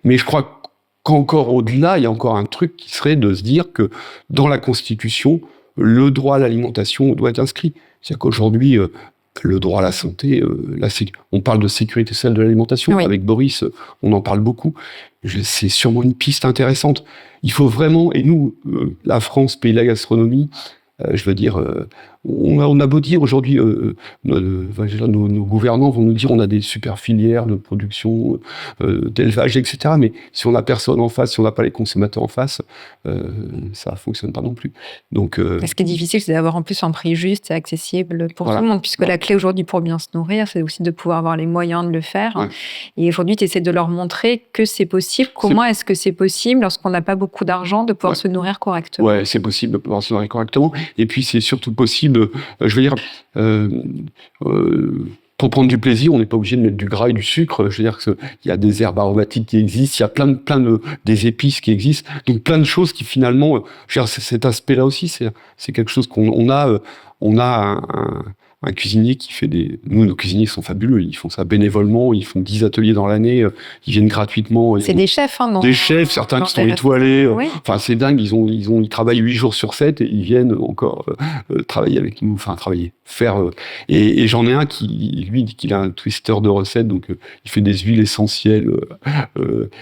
mais je crois qu'encore au-delà, il y a encore un truc qui serait de se dire que dans la Constitution, le droit à l'alimentation doit être inscrit. C'est-à-dire qu'aujourd'hui, le droit à la santé, on parle de sécurité sociale de l'alimentation. Oui. Avec Boris, on en parle beaucoup. C'est sûrement une piste intéressante. Il faut vraiment, et nous, la France, pays de la gastronomie, je veux dire, on a beau dire aujourd'hui, nos gouvernants vont nous dire on a des super filières de production, d'élevage, etc. Mais si on n'a personne en face, si on n'a pas les consommateurs en face, ça ne fonctionne pas non plus. Donc, ce qui est difficile, c'est d'avoir en plus un prix juste et accessible pour tout le monde, puisque la clé aujourd'hui pour bien se nourrir, c'est aussi de pouvoir avoir les moyens de le faire. Ouais. Et aujourd'hui, tu essaies de leur montrer que c'est possible. Comment est-ce que c'est possible, lorsqu'on n'a pas beaucoup d'argent, de pouvoir se nourrir correctement ? Oui, c'est possible de pouvoir se nourrir correctement. Et puis, c'est surtout possible, je veux dire, pour prendre du plaisir, on n'est pas obligé de mettre du gras et du sucre. Je veux dire qu'il y a des herbes aromatiques qui existent, il y a plein des épices qui existent. Donc, plein de choses qui, finalement, je veux dire, cet aspect-là aussi, c'est quelque chose qu'on a. On a un cuisinier qui fait Nous, nos cuisiniers sont fabuleux. Ils font ça bénévolement. Ils font 10 ateliers dans l'année. Ils viennent gratuitement. C'est des chefs, hein, non ? Des chefs, certains qui sont étoilés. Oui. Enfin, c'est dingue. Ils travaillent 8 jours sur 7 et ils viennent encore travailler avec nous. Enfin, faire. Et j'en ai un qui, lui, dit qu'il a un twister de recettes. Donc, il fait des huiles essentielles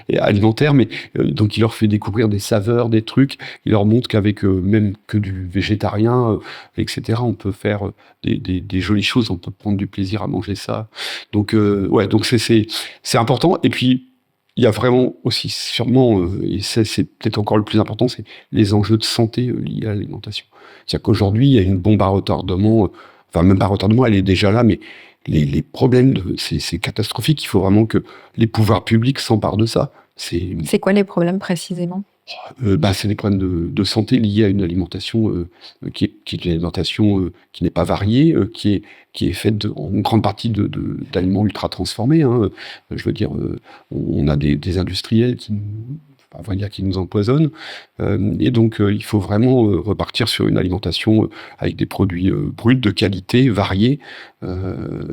et alimentaires. Mais donc, il leur fait découvrir des saveurs, des trucs. Il leur montre qu'avec même que du végétarien, etc., on peut faire des jolies choses, on peut prendre du plaisir à manger ça. Donc, donc c'est important. Et puis, il y a vraiment aussi, sûrement, et c'est peut-être encore le plus important, c'est les enjeux de santé liés à l'alimentation. C'est-à-dire qu'aujourd'hui, il y a une bombe à retardement, enfin, même pas à retardement, elle est déjà là, mais les problèmes, c'est catastrophique. Il faut vraiment que les pouvoirs publics s'emparent de ça. C'est quoi les problèmes précisément ? C'est des problèmes de santé liés à une alimentation qui est une alimentation qui n'est pas variée, qui est faite en grande partie d'aliments ultra transformés. Hein. Je veux dire, on a des industriels on va dire qui nous empoisonnent. Et donc, il faut vraiment repartir sur une alimentation avec des produits bruts, de qualité, variés.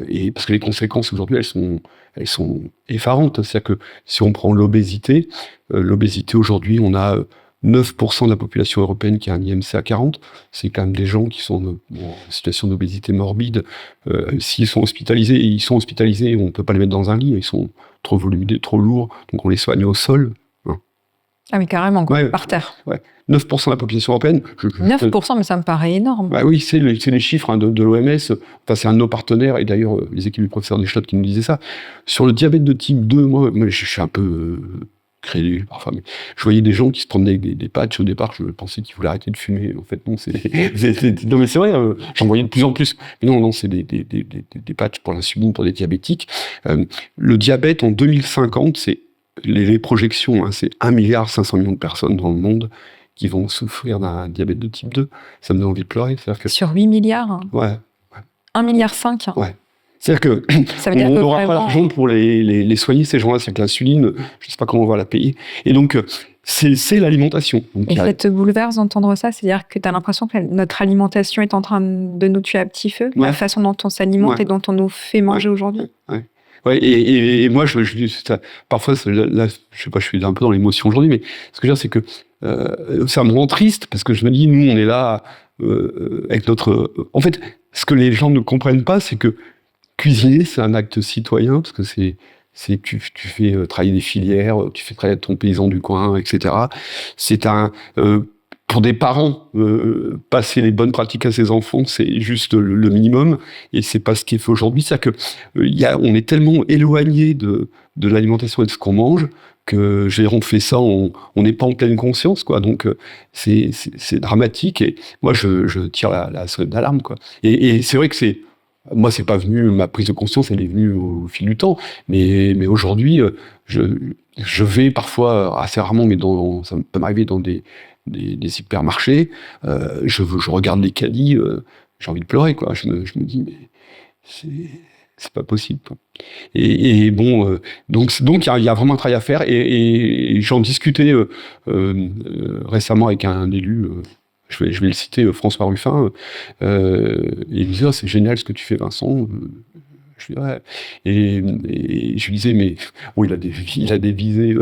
Et parce que les conséquences aujourd'hui, elles sont effarantes. C'est-à-dire que si on prend l'obésité aujourd'hui, on a 9% de la population européenne qui a un IMC à 40. C'est quand même des gens qui sont en situation d'obésité morbide. S'ils sont hospitalisés, on ne peut pas les mettre dans un lit. Ils sont trop volumineux, trop lourds. Donc on les soigne au sol. Ah oui, carrément, quoi, par terre. Ouais. 9% de la population européenne. 9%, mais ça me paraît énorme. Bah oui, c'est les chiffres de l'OMS. Enfin, c'est un de nos partenaires, et d'ailleurs, les équipes du professeur Deschlottes qui nous disaient ça. Sur le diabète de type 2, moi je suis un peu crédule parfois. Mais je voyais des gens qui se promenaient avec des patchs. Au départ, je pensais qu'ils voulaient arrêter de fumer. En fait, non, non, mais c'est vrai, j'en voyais de plus en plus. Mais non, c'est des patchs pour l'insuline, pour des diabétiques. Le diabète, en 2050, c'est les projections, hein, c'est 1,5 milliard de personnes dans le monde qui vont souffrir d'un diabète de type 2. Ça me donne envie de pleurer. Sur 8 milliards Ouais. 1,5 milliard Ouais. C'est-à-dire que ça veut dire on n'aura pas l'argent pour les soigner, ces gens-là. C'est que l'insuline, je ne sais pas comment on va la payer. Et donc, c'est l'alimentation. Et ça te bouleverse d'entendre ça? C'est-à-dire que tu as l'impression que notre alimentation est en train de nous tuer à petit feu? Ouais. La façon dont on s'alimente et dont on nous fait manger aujourd'hui? Ouais. Ouais, et moi, je dis ça, parfois, là, je sais pas, je suis un peu dans l'émotion aujourd'hui, mais ce que je veux dire, c'est que ça me rend triste, parce que je me dis, nous, on est là avec notre... En fait, ce que les gens ne comprennent pas, c'est que cuisiner, c'est un acte citoyen, parce que tu fais travailler des filières, tu fais travailler ton paysan du coin, etc. C'est pour des parents, passer les bonnes pratiques à ses enfants, c'est juste le minimum, et c'est pas ce qui est fait aujourd'hui. C'est-à-dire que on est tellement éloigné de l'alimentation et de ce qu'on mange que, je veux dire, on fait ça, on n'est pas en pleine conscience, quoi. Donc c'est dramatique, et moi je tire la sonnette d'alarme, quoi. Et c'est vrai que moi, c'est pas venu, ma prise de conscience, elle est venue au fil du temps, mais aujourd'hui, je vais parfois, assez rarement, mais ça peut m'arriver dans des hypermarchés, je regarde les caddies, j'ai envie de pleurer, quoi. Je me dis, mais c'est pas possible, quoi. Et bon, donc il y a vraiment un travail à faire, et j'en discutais récemment avec un élu. Je vais le citer, François Ruffin. Il me disait, c'est génial ce que tu fais, Vincent. Je lui dis, ouais. Et je lui disais, mais bon, il a des visées,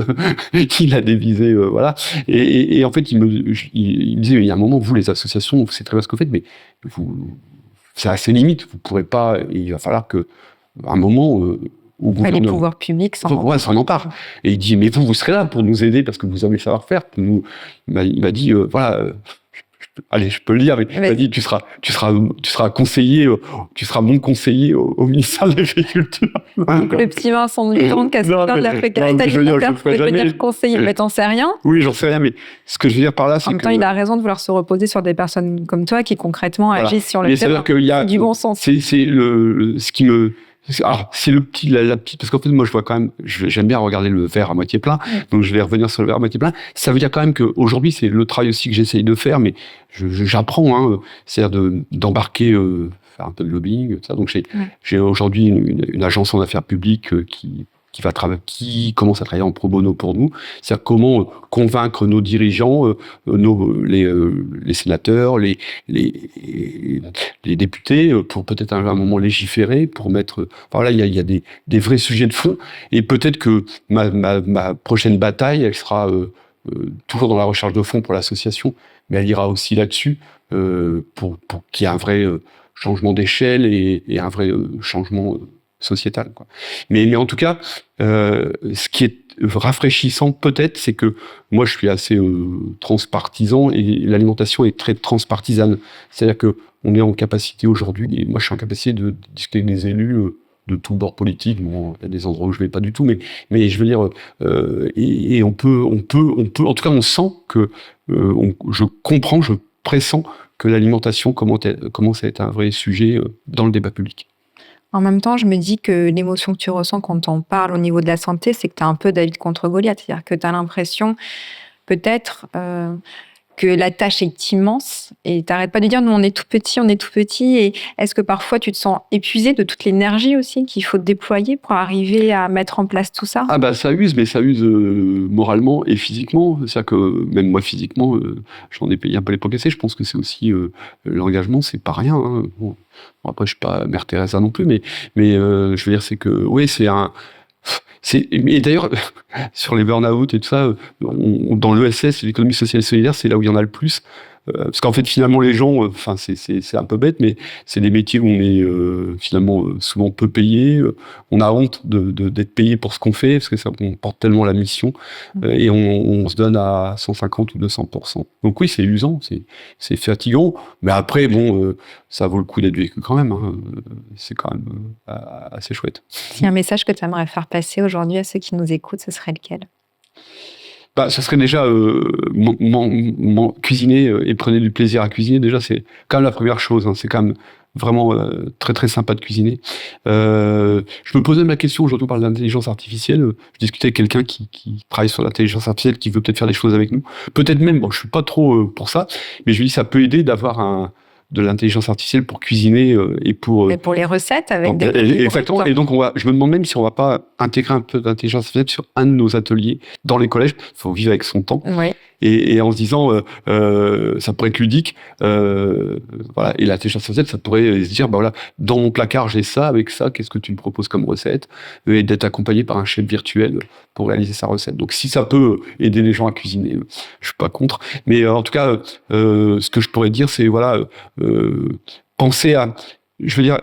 voilà. Et en fait, il me disait, il y a un moment, vous, les associations, c'est très bien ce que vous faites, mais c'est à ses limites. Vous pourrez pas. Il va falloir que, à un moment, les pouvoirs publics s'en emparent. Et il dit, mais vous serez là pour nous aider, parce que vous avez le savoir-faire. Il m'a dit, voilà. Allez, je peux le dire, mais il m'a dit, tu seras conseiller, tu seras mon conseiller au ministère de l'Agriculture. Le petit Vincent Dutton, casse-tête de la précarité alimentaire, vous pouvez venir conseiller, mais t'en sais rien? Oui, j'en sais rien, mais ce que je veux dire par là, c'est que... En même temps, il a raison de vouloir se reposer sur des personnes comme toi qui concrètement agissent sur le terrain. C'est du bon sens. C'est ce qui me... Alors, c'est la petite, parce qu'en fait, moi, je vois quand même, j'aime bien regarder le verre à moitié plein, donc je vais revenir sur le verre à moitié plein. Ça veut dire quand même qu'aujourd'hui, c'est le travail aussi que j'essaye de faire, mais j'apprends, hein, c'est-à-dire d'embarquer, faire un peu de lobbying, ça. Donc, j'ai aujourd'hui une agence en affaires publiques qui commence à travailler en pro bono pour nous. C'est-à-dire comment convaincre nos dirigeants, les sénateurs, les députés, pour peut-être à un moment légiférer, pour mettre... Enfin là, il y a des vrais sujets de fond. Et peut-être que ma prochaine bataille, elle sera toujours dans la recherche de fonds pour l'association, mais elle ira aussi là-dessus, pour qu'il y ait un vrai changement d'échelle et un vrai changement sociétal, quoi. Mais en tout cas, ce qui est rafraîchissant peut-être, c'est que moi je suis assez transpartisan, et l'alimentation est très transpartisane. C'est-à-dire que on est en capacité aujourd'hui, et moi je suis en capacité de discuter avec des élus de tout bord politique. Bon, il y a des endroits où je vais pas du tout, mais je veux dire, et on peut, en tout cas, on sent que je comprends, je pressens que l'alimentation commence à être un vrai sujet dans le débat public. En même temps, je me dis que l'émotion que tu ressens quand on parle au niveau de la santé, c'est que tu as un peu David contre Goliath. C'est-à-dire que tu as l'impression peut-être que la tâche est immense et t'arrêtes pas de dire nous on est tout petit et est-ce que parfois tu te sens épuisé de toute l'énergie aussi qu'il faut déployer pour arriver à mettre en place tout ça? Ah bah ça use, mais ça use moralement et physiquement. C'est-à-dire que même moi physiquement, j'en ai payé un peu les pots cassés. Je pense que c'est aussi l'engagement, c'est pas rien. Hein. Bon, après je suis pas Mère Teresa non plus, mais je veux dire c'est que oui c'est un et d'ailleurs, sur les burn-out et tout ça, dans l'ESS, l'économie sociale et solidaire, c'est là où il y en a le plus. Parce qu'en fait, finalement, les gens, enfin, c'est un peu bête, mais c'est des métiers où on est finalement souvent peu payé. On a honte d'être payé pour ce qu'on fait, parce que ça, on porte tellement la mission, et on se donne à 150 ou 200%. Donc oui, c'est usant, c'est fatigant, mais après, bon, ça vaut le coup d'être vécu quand même. Hein. C'est quand même assez chouette. S'il y a un message que tu aimerais faire passer aujourd'hui à ceux qui nous écoutent, ce serait lequel? Bah, ça serait déjà cuisiner et prenez du plaisir à cuisiner. Déjà, c'est quand même la première chose. Hein. C'est quand même vraiment très très sympa de cuisiner. Je me posais la question, aujourd'hui on parle d'intelligence artificielle. Je discutais avec quelqu'un qui travaille sur l'intelligence artificielle, qui veut peut-être faire des choses avec nous. Peut-être même, bon, je suis pas trop pour ça, mais je lui dis ça peut aider d'avoir de l'intelligence artificielle pour cuisiner et pour... Mais pour les recettes avec des... Exactement. Et donc, je me demande même si on va pas intégrer un peu d'intelligence artificielle sur un de nos ateliers dans les collèges. Il faut vivre avec son temps. Oui. Et en se disant, ça pourrait être ludique. Voilà. Et l'intelligence artificielle, ça pourrait se dire, bah voilà, dans mon placard, j'ai ça, avec ça, qu'est-ce que tu me proposes comme recette? Et d'être accompagné par un chef virtuel pour réaliser sa recette. Donc, si ça peut aider les gens à cuisiner, je suis pas contre. Mais en tout cas, ce que je pourrais dire, c'est, voilà, penser à... Je veux dire,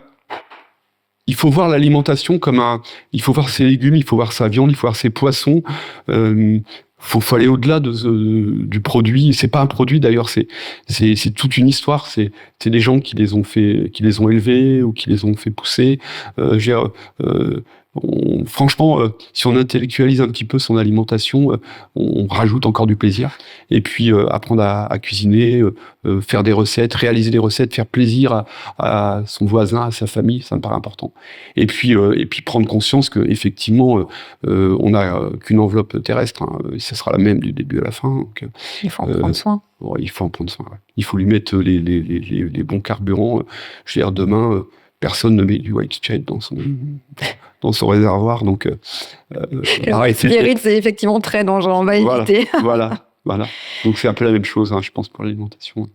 il faut voir l'alimentation comme il faut voir ses légumes, il faut voir sa viande, il faut voir ses poissons. Faut aller au-delà du produit. C'est pas un produit d'ailleurs, c'est toute une histoire. C'est des gens qui les ont élevés ou qui les ont fait pousser. Franchement, si on intellectualise un petit peu son alimentation, on rajoute encore du plaisir. Et puis apprendre à cuisiner, faire des recettes, réaliser des recettes, faire plaisir à son voisin, à sa famille, ça me paraît important. Et puis prendre conscience que effectivement, on n'a qu'une enveloppe terrestre. Hein, et ce sera la même du début à la fin. Donc, il faut en prendre soin. Ouais, il faut en prendre soin. Ouais. Il faut lui mettre les bons carburants. Je veux dire, demain, personne ne met du white spirit dans son réservoir. Donc, Spirit, c'est effectivement très dangereux. On va éviter. Voilà. Donc, c'est un peu la même chose, hein, je pense, pour l'alimentation.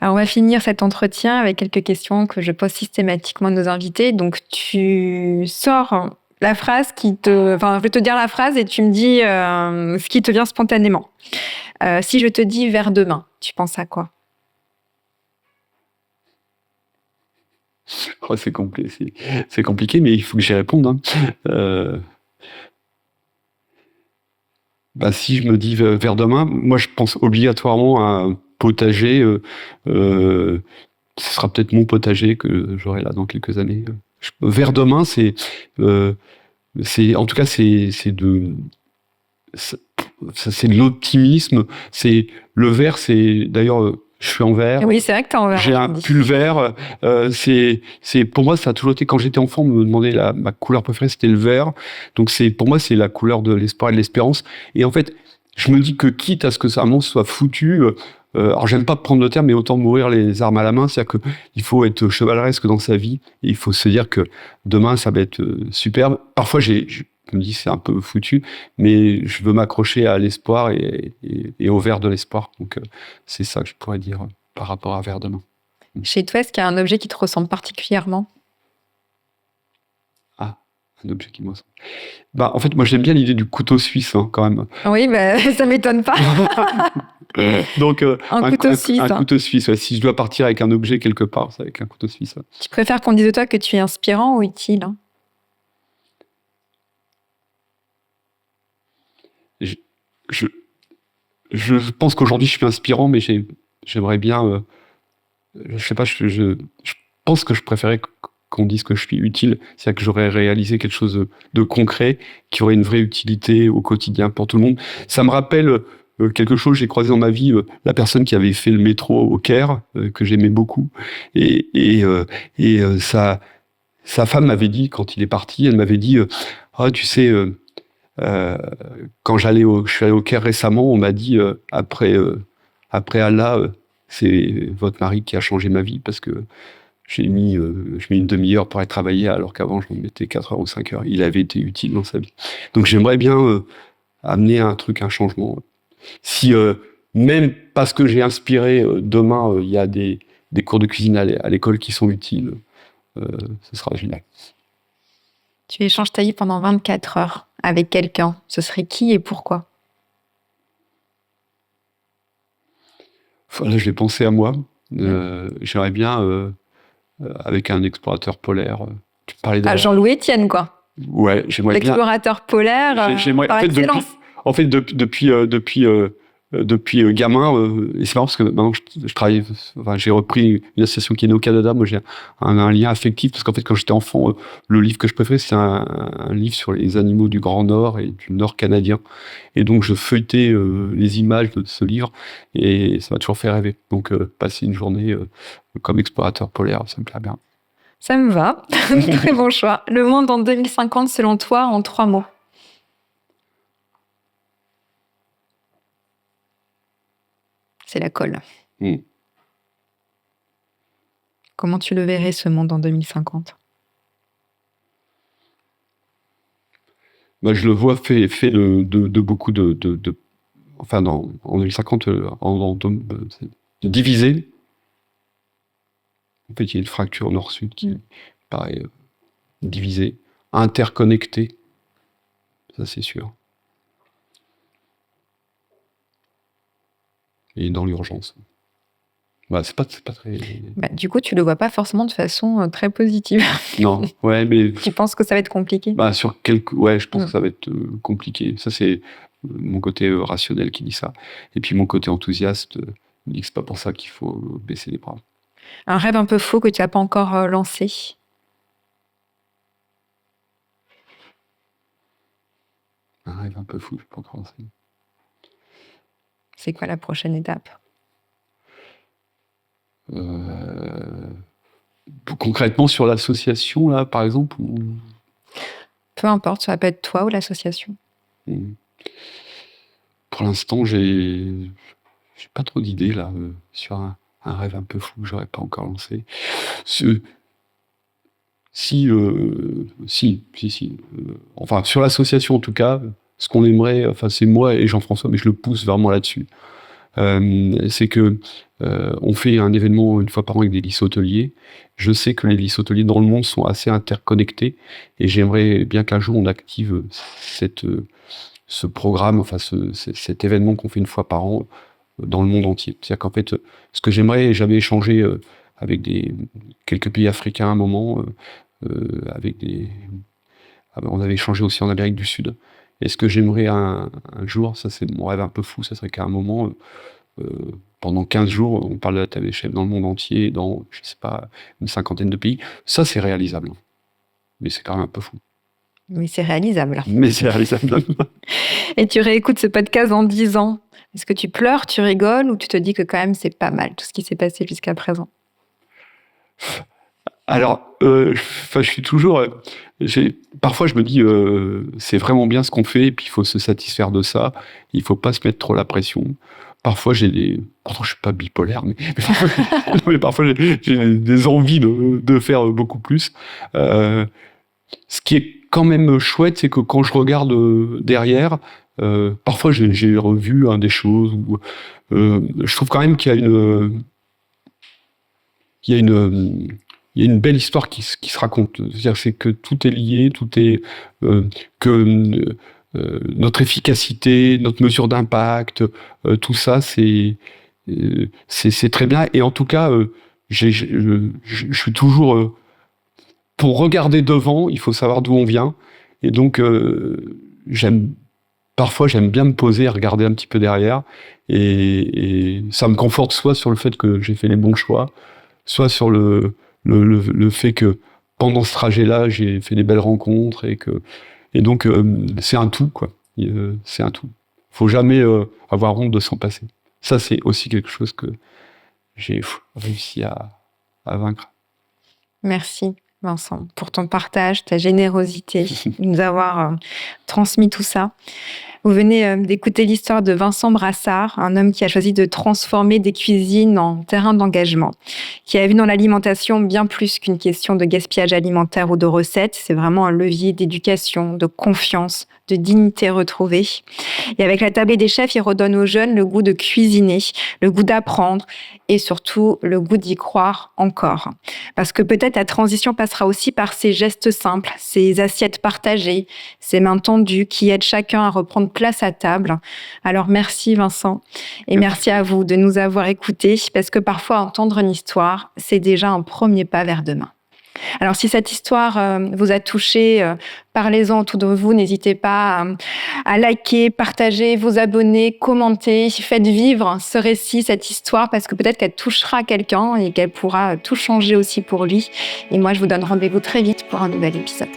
Alors, on va finir cet entretien avec quelques questions que je pose systématiquement à nos invités. Donc, tu sors la phrase Enfin, je vais te dire la phrase et tu me dis ce qui te vient spontanément. Si je te dis vers demain, tu penses à quoi? Oh, c'est compliqué, mais il faut que j'y réponde. Hein. Si je me dis vers demain, moi je pense obligatoirement à un potager. Ce sera peut-être mon potager que j'aurai là dans quelques années. Vers demain, c'est en tout cas c'est de l'optimisme. C'est le vert, c'est d'ailleurs. Je suis en vert. Oui, c'est vrai que t'es en vert. J'ai un pull vert. Pour moi, ça a toujours été, quand j'étais enfant, on me demandait ma couleur préférée, c'était le vert. Donc pour moi, c'est la couleur de l'espoir et de l'espérance. Et en fait, je me dis que quitte à ce que ça soit foutu, alors j'aime pas prendre le terme, mais autant mourir les armes à la main, c'est-à-dire qu'il faut être chevaleresque dans sa vie. Et il faut se dire que demain, ça va être superbe. Parfois, je me dis c'est un peu foutu, mais je veux m'accrocher à l'espoir et au vert de l'espoir. Donc c'est ça que je pourrais dire par rapport à vers demain. Chez toi, est-ce qu'il y a un objet qui te ressemble particulièrement? Ah, un objet qui me ressemble. En fait, moi j'aime bien l'idée du couteau suisse, hein, quand même. Oui, ça m'étonne pas. Donc un couteau suisse. Un couteau suisse. Ouais. Si je dois partir avec un objet quelque part, c'est avec un couteau suisse. Ouais. Tu préfères qu'on dise de toi que tu es inspirant ou utile, hein? Je pense qu'aujourd'hui je suis inspirant, mais j'aimerais bien. Je sais pas. Je pense que je préférais qu'on dise que je suis utile, c'est-à-dire que j'aurais réalisé quelque chose de concret qui aurait une vraie utilité au quotidien pour tout le monde. Ça me rappelle quelque chose, j'ai croisé dans ma vie la personne qui avait fait le métro au Caire, que j'aimais beaucoup, et sa femme m'avait dit, quand il est parti, elle m'avait dit, tu sais. Quand je suis allé au Caire récemment, on m'a dit après Allah, c'est votre mari qui a changé ma vie parce que je mets une demi-heure pour aller travailler alors qu'avant je mettais 4 heures ou 5 heures. Il avait été utile dans sa vie. Donc j'aimerais bien amener un changement. Si même parce que j'ai inspiré, demain il y a des cours de cuisine à l'école qui sont utiles, ce sera génial. Tu échanges ta vie pendant 24 heures avec quelqu'un. Ce serait qui et pourquoi? Là, je vais penser à moi. J'aimerais bien, avec un explorateur polaire. Tu parlais de... Jean-Louis Etienne, quoi. Ouais, j'aimerais bien. L'explorateur polaire par excellence. Depuis gamin, et c'est marrant parce que maintenant je travaille, enfin, j'ai repris une association qui est née au Canada. Moi, j'ai un lien affectif parce qu'en fait, quand j'étais enfant, le livre que je préférais, c'est un livre sur les animaux du Grand Nord et du Nord canadien. Et donc, je feuilletais les images de ce livre et ça m'a toujours fait rêver. Donc, passer une journée comme explorateur polaire, ça me plaît bien. Ça me va. Très bon choix. Le monde en 2050, selon toi, en 3 mots. C'est la colle. Comment tu le verrais, ce monde en 2050? Je le vois fait de beaucoup enfin, en 2050, divisé. En fait, il y a une fracture nord-sud qui paraît divisée, interconnectée. Ça, c'est sûr. Et dans l'urgence. C'est pas très... Du coup, tu le vois pas forcément de façon très positive. Non, ouais, mais... Tu penses que ça va être compliqué? Je pense que ça va être compliqué. Ça, c'est mon côté rationnel qui dit ça. Et puis mon côté enthousiaste me dit que c'est pas pour ça qu'il faut baisser les bras. Un rêve un peu faux que tu n'as pas encore lancé? Un rêve un peu fou, je ne peux pas encore lancer. C'est quoi la prochaine étape? Concrètement, sur l'association, là, par exemple ou... Peu importe, ça peut être toi ou l'association. Pour l'instant, j'ai pas trop d'idées, là, sur un rêve un peu fou que j'aurais pas encore lancé. Enfin, sur l'association, en tout cas, ce qu'on aimerait, enfin, c'est moi et Jean-François, mais je le pousse vraiment là-dessus. C'est que on fait un événement une fois par an avec des lycées hôteliers. Je sais que les lycées hôteliers dans le monde sont assez interconnectés et j'aimerais bien qu'un jour on active ce programme, enfin cet événement qu'on fait une fois par an dans le monde entier. C'est-à-dire qu'en fait, ce que j'aimerais, et j'avais échangé avec quelques pays africains à un moment, on avait échangé aussi en Amérique du Sud. Et ce que j'aimerais un jour, ça c'est mon rêve un peu fou, ça serait qu'à un moment, pendant 15 jours, on parle de la table des chefs dans le monde entier, dans, je sais pas, une 50aine de pays. Ça, c'est réalisable. Mais c'est quand même un peu fou. Mais c'est réalisable. Mais c'est réalisable. Et tu réécoutes ce podcast dans 10 ans. Est-ce que tu pleures, tu rigoles ou tu te dis que quand même c'est pas mal tout ce qui s'est passé jusqu'à présent? Alors, je suis toujours... parfois, je me dis, c'est vraiment bien ce qu'on fait, et puis il faut se satisfaire de ça. Il faut pas se mettre trop la pression. Parfois, pourtant, je suis pas bipolaire, mais parfois, j'ai des envies de faire beaucoup plus. Ce qui est quand même chouette, c'est que quand je regarde derrière, parfois, j'ai revu des choses où je trouve quand même qu'il y a une belle histoire qui se raconte. C'est-à-dire c'est que tout est lié, tout est que notre efficacité, notre mesure d'impact, tout ça, c'est très bien. Et en tout cas, je suis toujours pour regarder devant, il faut savoir d'où on vient. Et donc, parfois, j'aime bien me poser et regarder un petit peu derrière. Et ça me conforte soit sur le fait que j'ai fait les bons choix, soit sur le fait que pendant ce trajet-là, j'ai fait des belles rencontres et donc c'est un tout, quoi. C'est un tout. Faut jamais avoir honte de s'en passer. Ça, c'est aussi quelque chose que j'ai réussi à vaincre. Merci. Vincent, pour ton partage, ta générosité, de nous avoir transmis tout ça. Vous venez d'écouter l'histoire de Vincent Brassard, un homme qui a choisi de transformer des cuisines en terrain d'engagement, qui a vu dans l'alimentation bien plus qu'une question de gaspillage alimentaire ou de recettes. C'est vraiment un levier d'éducation, de confiance, de dignité retrouvée. Et avec la tablée des chefs, il redonne aux jeunes le goût de cuisiner, le goût d'apprendre et surtout le goût d'y croire encore. Parce que peut-être la transition passera aussi par ces gestes simples, ces assiettes partagées, ces mains tendues qui aident chacun à reprendre place à table. Alors merci Vincent et merci à vous de nous avoir écoutés parce que parfois entendre une histoire, c'est déjà un premier pas vers demain. Alors si cette histoire vous a touché, parlez-en autour de vous, n'hésitez pas à liker, partager, vous abonner, commenter, faites vivre ce récit, cette histoire parce que peut-être qu'elle touchera quelqu'un et qu'elle pourra tout changer aussi pour lui. Et moi je vous donne rendez-vous très vite pour un nouvel épisode.